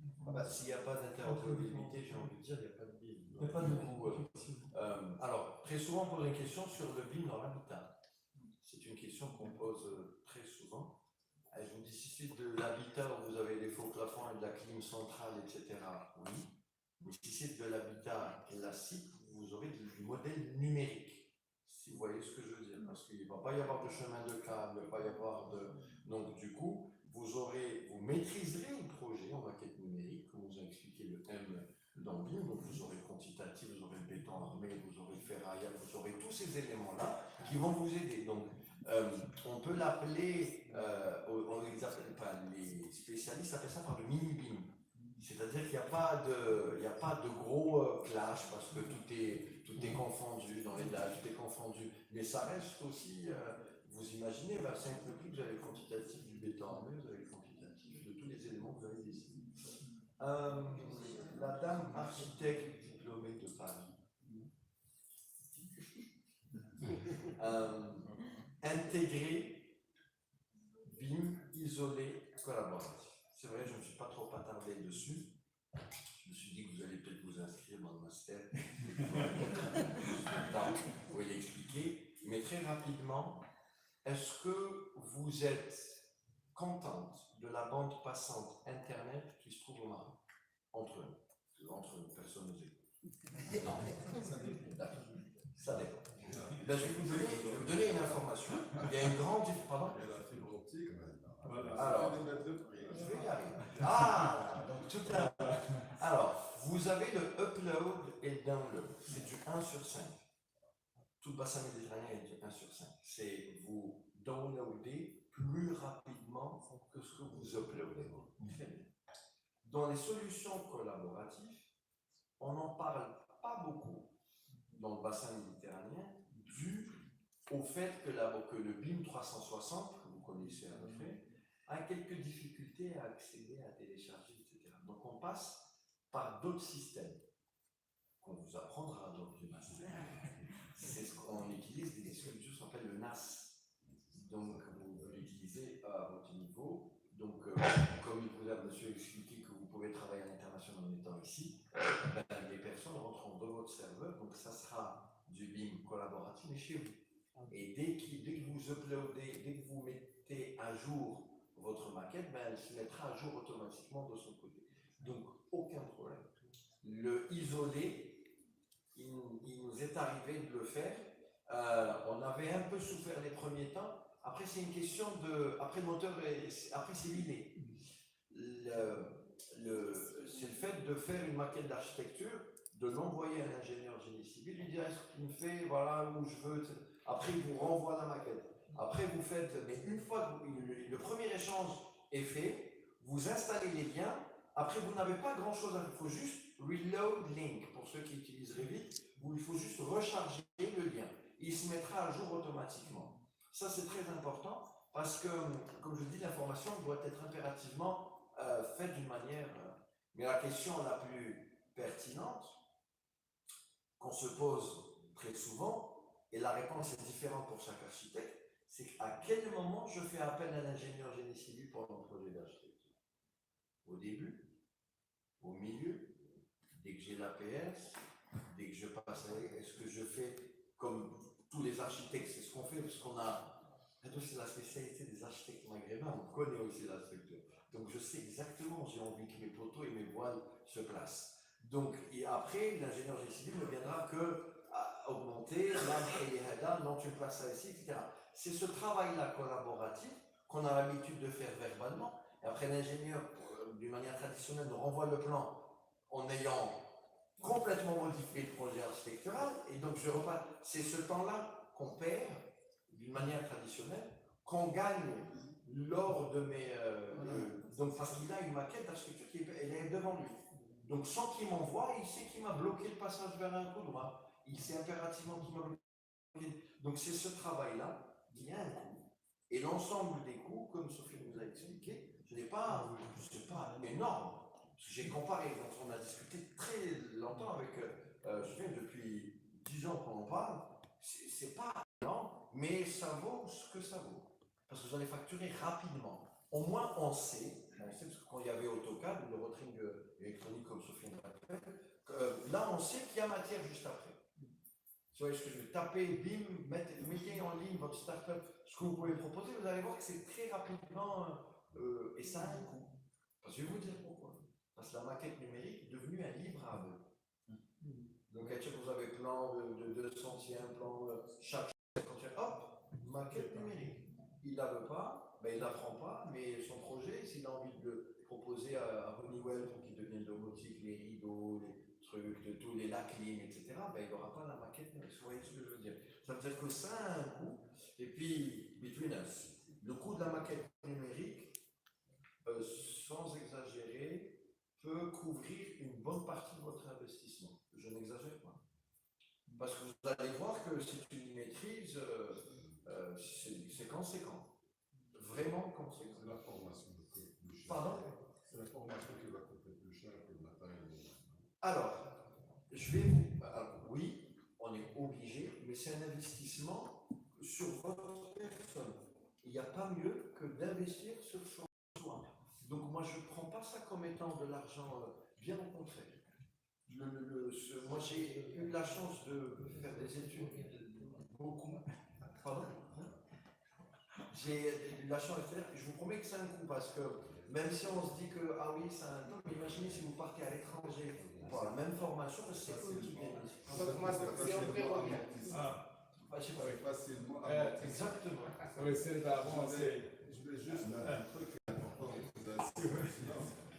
d'informations. S'il n'y a pas d'interopérabilité, j'ai envie de dire, il n'y a pas de BIM. Il n'y a pas de BIM. Alors, très souvent, on pose une question sur le BIM dans l'habitat. C'est une question qu'on pose très souvent. Je vous dis, si c'est de l'habitat où vous avez des faux plafonds et de la clim centrale, etc., oui. Mais si c'est de l'habitat classique, vous aurez du modèle numérique. Si vous voyez ce que je veux dire. Parce qu'il ne va pas y avoir de chemin de câble, il ne va pas y avoir de... Donc, du coup, vous maîtriserez le projet en maquette numérique, comme vous a expliqué le M dans BIM. Donc, vous aurez le quantitatif, vous aurez le béton armé, vous aurez le ferraillage, vous aurez tous ces éléments-là qui vont vous aider. Donc, on peut l'appeler, les spécialistes appellent ça par le mini-BIM. C'est-à-dire qu'il n'y a pas de gros clash parce que tout est confondu dans les dates, tout est confondu. Mais ça reste aussi, vous imaginez, vers 5 prix, vous avez le quantitatif du béton armé, vous avez le quantitatif de tous les éléments que vous avez ici. La dame architecte diplômée de Paris. Intégrer, BIM, isolé, collaboratif. C'est vrai, je ne me suis pas trop attardé dessus. Je me suis dit que vous allez peut-être vous inscrire dans le master. Vous pouvez l'expliquer. Mais très rapidement, est-ce que vous êtes contente de la bande passante Internet qui se trouve au Maroc? Entre nous, personne nous écoute. Non, ça dépend. Ben, je vais vous donner une information. Il y a une grande différence. Pardon? Alors, je vais y arriver. Donc tout à l'heure. Alors, vous avez le upload et le download. C'est du 1 sur 5. Tout le bassin méditerranéen est du 1 sur 5. C'est vous downloadez plus rapidement que ce que vous uploadez. Très bien. Dans les solutions collaboratives, on n'en parle pas beaucoup dans le bassin méditerranéen, dû au fait que le BIM 360, que vous connaissez à peu près, a quelques difficultés à accéder, à télécharger, etc. Donc on passe par d'autres systèmes qu'on vous apprendra dans le master. C'est ce qu'on utilise, des solutions qui s'appellent le NAS. Donc vous l'utilisez à votre niveau. Donc comme il vous a monsieur expliqué que vous pouvez travailler à l'international en étant ici, les personnes rentreront dans votre serveur, donc ça sera du BIM collaboratif, mais chez vous. Et dès que vous uploadez, dès que vous mettez à jour votre maquette, elle se mettra à jour automatiquement de son côté. Donc, aucun problème. Le isolé, il nous est arrivé de le faire. On avait un peu souffert les premiers temps. Après, c'est une question de... Après, le moteur, après, c'est l'idée. C'est le fait de faire une maquette d'architecture, de l'envoyer à l'ingénieur génie civil, lui dire est-ce qu'il me fait, voilà où je veux, etc. Après, il vous renvoie la maquette. Après, vous faites, mais une fois que le premier échange est fait, vous installez les liens. Après, vous n'avez pas grand-chose à faire. Il faut juste reload link. Pour ceux qui utilisent Revit, il faut juste recharger le lien. Il se mettra à jour automatiquement. Ça, c'est très important parce que, comme je dis, l'information doit être impérativement faite d'une manière... mais la question la plus pertinente qu'on se pose très souvent, et la réponse est différente pour chaque architecte, c'est à quel moment je fais appel à l'ingénieur génie civil pour mon projet d'architecture? Au début? Au milieu? Dès que j'ai l'APS? Dès que je passe à... Est-ce que je fais comme tous les architectes, c'est ce qu'on fait, parce qu'on a c'est la spécialité des architectes maghrébins, on connaît aussi la structure. Donc je sais exactement où j'ai envie que mes poteaux et mes voiles se placent. Donc, et après, l'ingénieur génie civil ne viendra que à augmenter, là, non, tu me places ça ici, etc. C'est ce travail-là collaboratif qu'on a l'habitude de faire verbalement. Et après, l'ingénieur, d'une manière traditionnelle, nous renvoie le plan en ayant complètement modifié le projet architectural. Et donc, je repars. C'est ce temps-là qu'on perd d'une manière traditionnelle, qu'on gagne lors de mes... donc, parce qu'il a une maquette d'architecture qui est devant lui. Donc, sans qu'il m'envoie, il sait qu'il m'a bloqué le passage vers un couloir. Il sait impérativement qu'il m'a bloqué. Donc, c'est ce travail-là qui a un coût. Et l'ensemble des coûts, comme Sophie nous a expliqué, ce n'est pas énorme. J'ai comparé, donc on a discuté très longtemps avec Sophie, depuis 10 ans qu'on en parle. C'est pas énorme, mais ça vaut ce que ça vaut. Parce que vous allez facturer rapidement. Au moins, on sait, parce que quand il y avait AutoCAD, le rotring électronique comme Sophie l'a fait, là, on sait qu'il y a matière juste après. Vous voyez ce que je veux taper, bim, mettez en ligne votre startup, ce que vous pouvez proposer, vous allez voir que c'est très rapidement, et ça a un coût. Parce que je vais vous dire pourquoi. Parce que la maquette numérique est devenue un livrable. Donc, vous avez plan de 200e, plan chaque hop, maquette numérique. Il ne la veut pas, ben il ne la prend pas, mais son projet, s'il a envie de le proposer à Honeywell pour qu'il devienne domotique, les rideaux, les trucs, tous les lacs-lignes, etc., ben il n'aura pas la maquette numérique. Vous voyez ce que je veux dire? Ça veut dire que ça a un coût. Et puis, between us, le coût de la maquette numérique, sans exagérer, peut couvrir une bonne partie de votre investissement. Je n'exagère pas. Parce que vous allez voir que c'est une maîtrise, c'est conséquent. Vraiment conséquent. C'est la formation qui coûte plus cher. Pardon? C'est la formation qui va coûter plus cher que le matériel. Alors, je vais vous. Oui, on est obligé, mais c'est un investissement sur votre personne. Il n'y a pas mieux que d'investir sur soi. Donc, moi, je ne prends pas ça comme étant de l'argent, bien au contraire. Moi, j'ai eu la chance de faire des études, beaucoup. Pardon? J'ai eu la chance de faire, je vous promets que c'est un coup, parce que même si on se dit que, ah oui, c'est un coup, mais imaginez si vous partez à l'étranger pour la même formation, c'est eux qui viennent ici. C'est facilement. Exactement. Je voulais juste un truc important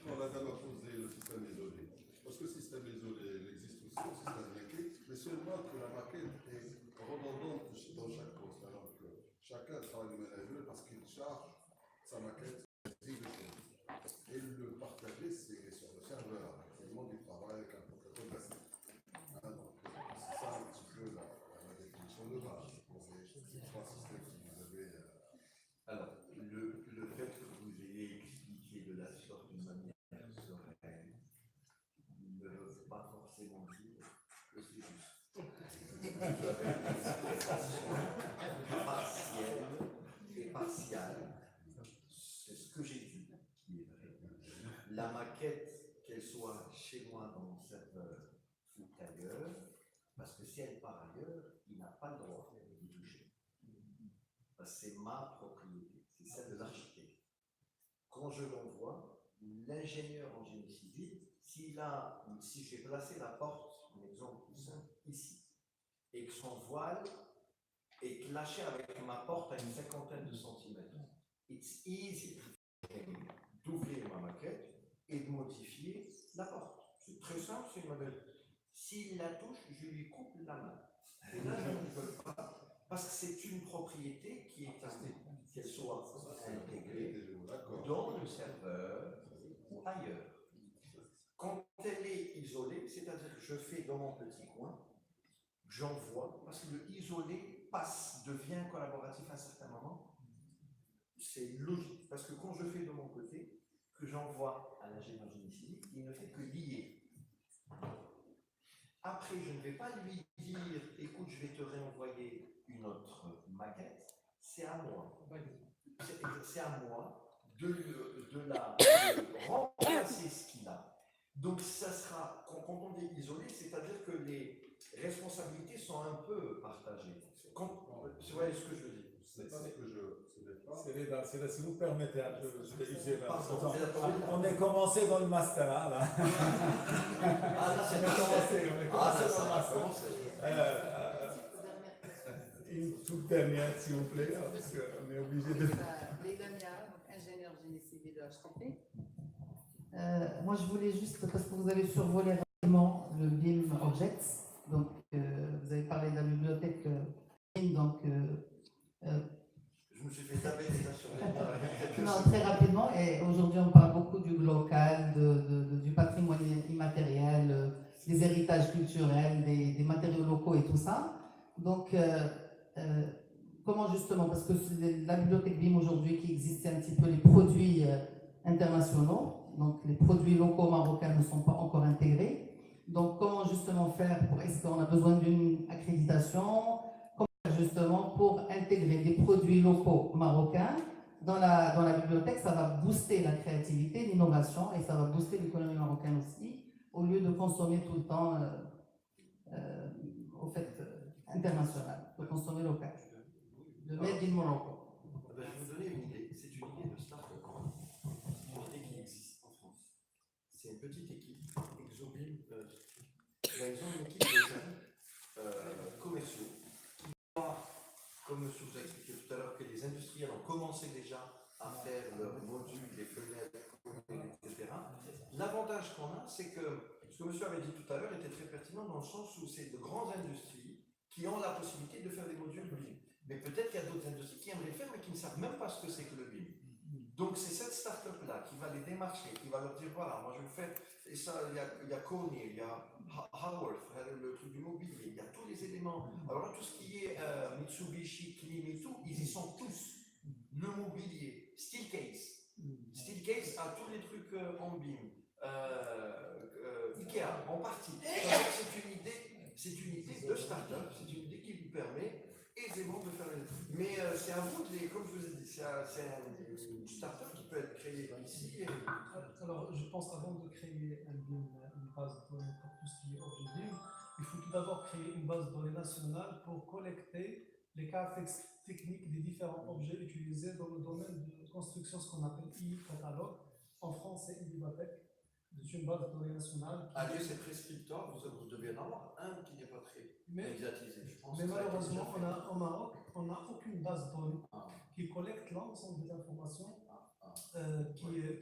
on a d'abord posé le système isolé. Parce que le système isolé, il existe aussi au système maquette, mais seulement que la maquette est redondante dans chaque poste. Alors que chacun travaille de manière parce qu'il charge sa maquette et le partager, c'est sur le serveur, c'est le monde du travail avec un protocole classique. Donc, c'est ça un petit peu la définition de base pour les trois systèmes que vous avez. Alors, le fait que vous ayez expliqué de la sorte d'une manière sereine ne veut pas forcément dire que c'est juste. Partielle et partiale, c'est ce que j'ai dit qui est vrai. La maquette, qu'elle soit chez moi dans mon serveur ou ailleurs, parce que si elle part ailleurs, il n'a pas le droit d'y toucher. C'est ma propriété, c'est celle de l'architecte. Quand je l'envoie, l'ingénieur en génie civil, si j'ai placé la porte, un exemple tout simple, ici, et que son voile est clashé avec ma porte à une 50aine de centimètres, it's easy d'ouvrir ma maquette et de modifier la porte. C'est très simple, c'est une modèle. S'il la touche, je lui coupe la main. Et là, je ne peux pas. Parce que c'est une propriété qui est qu'elle soit intégrée dans le serveur ou ailleurs. Quand elle est isolée, c'est-à-dire que je fais dans mon petit coin, j'envoie, parce que le isolé devient collaboratif à un certain moment. C'est logique, parce que quand je fais de mon côté, que j'envoie à l'ingénieur génie civil, il ne fait que lier. Après, je ne vais pas lui dire, écoute, je vais te réenvoyer une autre maquette, c'est à moi. C'est à moi de remplacer ce qu'il a. Donc, ça sera, quand on est isolé, c'est-à-dire que les responsabilités sont un peu partagées. Vous voyez ce que je veux dire? C'est pas ce que ce n'est pas. C'est là, si vous permettez, je vais user ma Pardon, On est commencé dans le master, hein, là. Ah, là, c'est On est commencé Ah, dans ça le va master. commencer. Une toute dernière, s'il vous plaît, hein, parce qu'on est obligé de... Leila Mia, ingénieure génie civil de HTP. Moi, je voulais juste, parce que vous avez survolé rapidement le BIM Objects, donc vous avez parlé de la bibliothèque BIM, donc... Je me suis fait taper déjà sur les non, très rapidement, et aujourd'hui on parle beaucoup du local, du patrimoine immatériel, des héritages culturels, des matériaux locaux et tout ça. Donc, comment justement, parce que c'est la bibliothèque BIM aujourd'hui qui existe, c'est un petit peu les produits internationaux, donc les produits locaux marocains ne sont pas encore intégrés. Donc, comment justement faire pour, est-ce qu'on a besoin d'une accréditation? Justement pour intégrer des produits locaux marocains dans la bibliothèque, ça va booster la créativité, l'innovation et ça va booster l'économie marocaine aussi, au lieu de consommer tout le temps au fait international, de consommer local, de made in Morocco. Je vais vous donner une idée. C'est une idée de start-up. Une idée qui existe en France. C'est une petite équipe, Exobim. Ils ont une équipe de jeunes commerciaux. Comme je vous ai expliqué tout à l'heure, que les industriels ont commencé déjà à faire leurs modules, les fenêtres, etc. L'avantage qu'on a, c'est que ce que monsieur avait dit tout à l'heure était très pertinent dans le sens où c'est de grandes industries qui ont la possibilité de faire des modules BIM. Mais peut-être qu'il y a d'autres industries qui aimeraient faire, mais qui ne savent même pas ce que c'est que le BIM. Donc c'est cette start-up-là qui va les démarcher, qui va leur dire voilà, moi je vais faire, et ça, il y a Kony, il y a Haworth, le truc du mobilier, il y a tous les éléments. Alors là, tout ce qui est Mitsubishi, Klim et tout, ils y sont tous. Le mobilier, Steelcase. Steelcase a tous les trucs en BIM. Ikea, en partie. C'est une idée de start-up, c'est une idée qui vous permet aisément de faire les trucs. Mais c'est à vous de les, comme je vous ai dit, c'est une start-up qui peut être créée ici. Alors, je pense avant de créer une base de données pour tout ce qui est objet BIM, il faut tout d'abord créer une base de données nationale pour collecter les caractéristiques techniques des différents objets utilisés dans le domaine de construction, ce qu'on appelle e-catalogue. En France, c'est e-bibliothèque. C'est une base de données nationale. À Dieu, c'est prescripteur, vous devez en avoir un qui n'est pas très médiatisé, je pense. Mais malheureusement, au Maroc, on n'a aucune base de données qui collecte l'ensemble des informations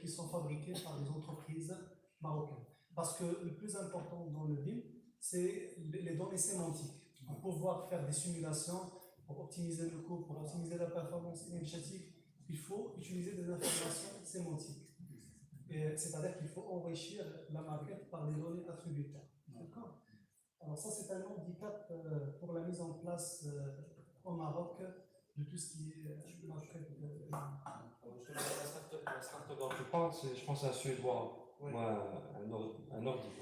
qui sont fabriquées par les entreprises marocaines. Parce que le plus important dans le BIM, c'est les données sémantiques. Pour pouvoir faire des simulations, pour optimiser le coût, pour optimiser la performance énergétique, il faut utiliser des informations sémantiques. C'est-à-dire qu'il faut enrichir la maquette par des données attributaires. D'accord ? Alors ça, c'est un handicap pour la mise en place au Maroc de tout ce qui est maquette. La start-up dont je parle, je pense à un Suédois, un Nordique,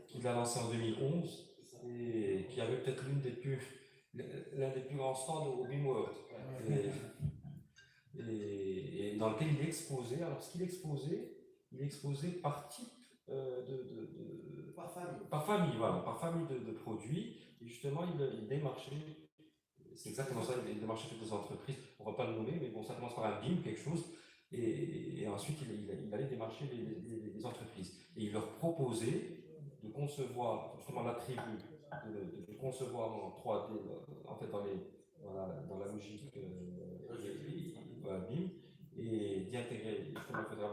qui l'a lancé en 2011 et qui avait peut-être l'un des plus grands stands au BIM World. Et dans lequel il est exposé. Alors, ce qu'il exposait, il est exposé par type par famille de produits. Et justement, il démarchait, c'est exactement ça, il démarchait toutes les entreprises. On ne va pas le nommer, mais bon, ça commence par un BIM, quelque chose. Et ensuite, il allait démarcher les entreprises. Et il leur proposait de concevoir, justement, l'attribut, de concevoir en 3D, en fait, dans la logique BIM, et d'y intégrer, justement, il faudrait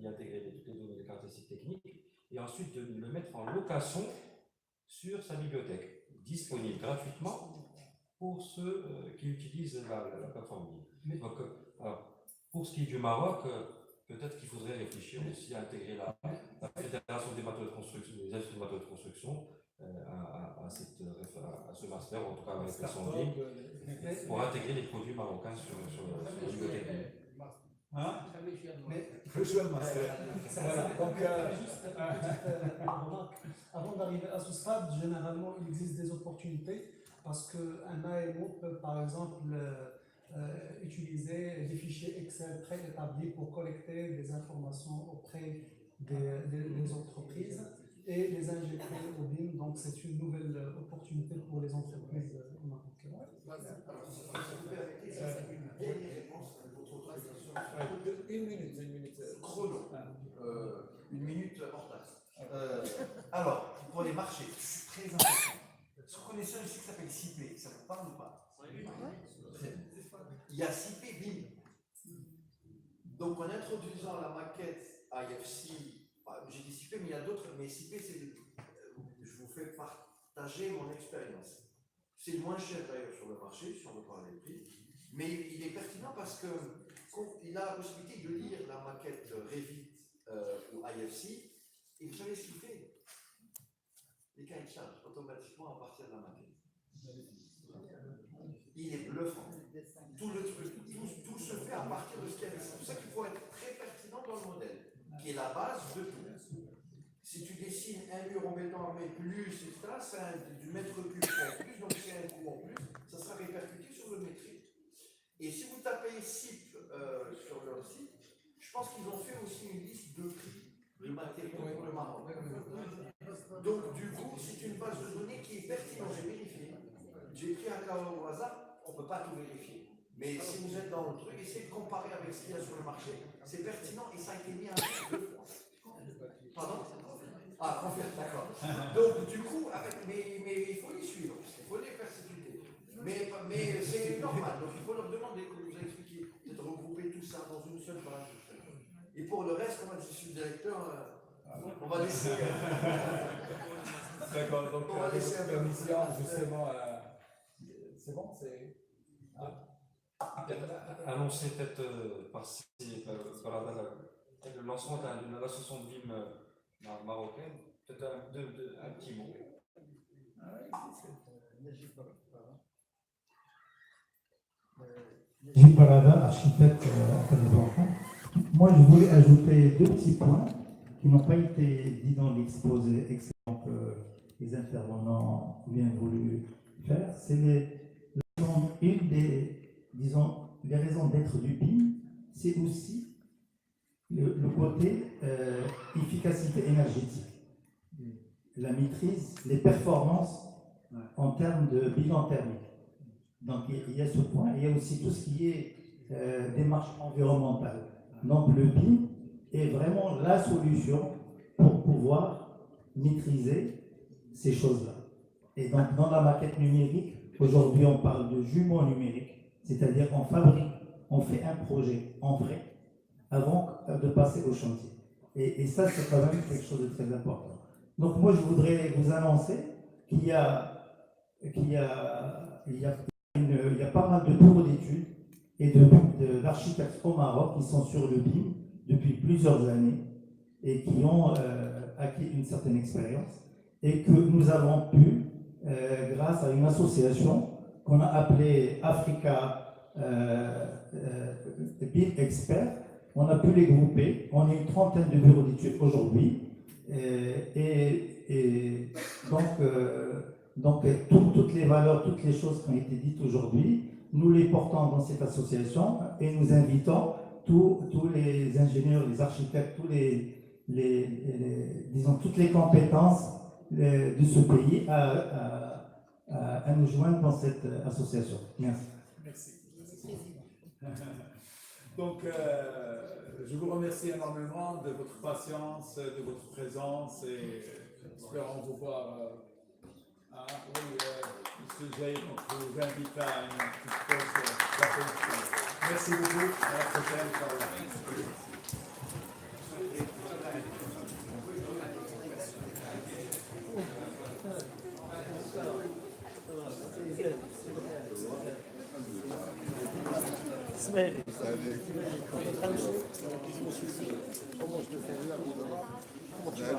d'y intégrer toutes les données, les caractéristiques techniques, et ensuite de le mettre en location sur sa bibliothèque, disponible gratuitement pour ceux qui utilisent la plateforme BIM. Donc, alors, pour ce qui est du Maroc, peut-être qu'il faudrait réfléchir aussi à intégrer la Fédération des matériaux de construction, des industries de matériaux de construction à ce master, en tout cas avec son BIM, pour intégrer les produits marocains sur la bibliothèque BIM. Mais je suis le master. Donc, juste une petite remarque. Avant d'arriver à ce stade, généralement, il existe des opportunités parce qu'un AMO peut, par exemple, utiliser des fichiers Excel préétablis pour collecter des informations auprès des entreprises et les injecter au BIM. Donc, c'est une nouvelle opportunité pour les entreprises marocaines. une minute en retard. Alors, pour les marchés, c'est très important. Est-ce que vous connaissez un site qui s'appelle CIP? Ça vous parle ou pas? Il y a CIP BIM. Donc, en introduisant la maquette IFC, j'ai dit CIP, mais il y a d'autres, mais CIP, je vous fais partager mon expérience. C'est le moins cher d'ailleurs sur le marché, si on veut parler de prix, mais il est pertinent parce qu'il a la possibilité de lire la maquette Revit ou IFC, et vous savez ce qu'il fait? Les cahiers de charge automatiquement à partir de la maquette. Il est bluffant. Tout le truc, tout se fait à partir de ce qu'il y a. C'est pour ça qu'il faut être très pertinent dans le modèle, qui est la base de tout. Si tu dessines un mur en béton armé plus, etc., c'est du mètre cube en plus, donc c'est un coût en plus, ça sera répercuté sur le métrique. Et si vous tapez CIP sur leur site, je pense qu'ils ont fait aussi une liste de prix de matériaux pour le Maroc. Donc du coup, c'est une base de données qui est pertinente. J'ai vérifié. J'ai pris un cas au hasard, on ne peut pas tout vérifier. Mais si vous êtes dans le truc, essayez de comparer avec ce qu'il y a sur le marché. C'est pertinent et ça a été mis à deux fois. Pardon? Ah, confirme, d'accord. Donc du coup, mais il faut les suivre, il faut les persécuter. Mais c'est normal, donc il faut leur demander, comme vous avez expliqué, de regrouper tout ça dans une seule page. Et pour le reste, comme a dit le directeur, on va laisser. D'accord, donc on va laisser un peu mission, justement, c'est bon, c'est. Annoncer peut-être par-ci, le lancement de l'association de BIM marocaine, peut-être un petit mot. Gilles Parada, architecte à Casablanca. Moi, je voulais ajouter deux petits points qui n'ont pas été dits dans l'exposé excellent que les intervenants ont bien voulu faire. C'est une des, disons, les raisons d'être du BIM, c'est aussi le côté efficacité énergétique, la maîtrise, les performances en termes de bilan thermique. Donc il y a ce point, il y a aussi tout ce qui est démarche environnementale. Donc le BIM est vraiment la solution pour pouvoir maîtriser ces choses-là. Et donc dans la maquette numérique, aujourd'hui on parle de jumeaux numériques, c'est-à-dire on fabrique, on fait un projet en vrai avant de passer au chantier. Et ça, c'est quand même quelque chose de très important. Donc moi, je voudrais vous annoncer qu'il y a pas mal de bureaux d'études et d'architectes au Maroc qui sont sur le BIM depuis plusieurs années et qui ont acquis une certaine expérience et que nous avons pu, grâce à une association qu'on a appelée Africa BIM Expert, on a pu les grouper. On est une trentaine de bureaux d'études aujourd'hui. Et donc toutes les valeurs, toutes les choses qui ont été dites aujourd'hui, nous les portons dans cette association et nous invitons tous les ingénieurs, les architectes, disons, toutes les compétences de ce pays à nous joindre dans cette association. Merci. Merci. Donc, je vous remercie énormément de votre patience, de votre présence et espérons vous voir. Monsieur Jaïd, donc je vous invite à une petite pause d'applaudissements. Merci beaucoup. À la prochaine. Comment je te fais là? Comment tu vas?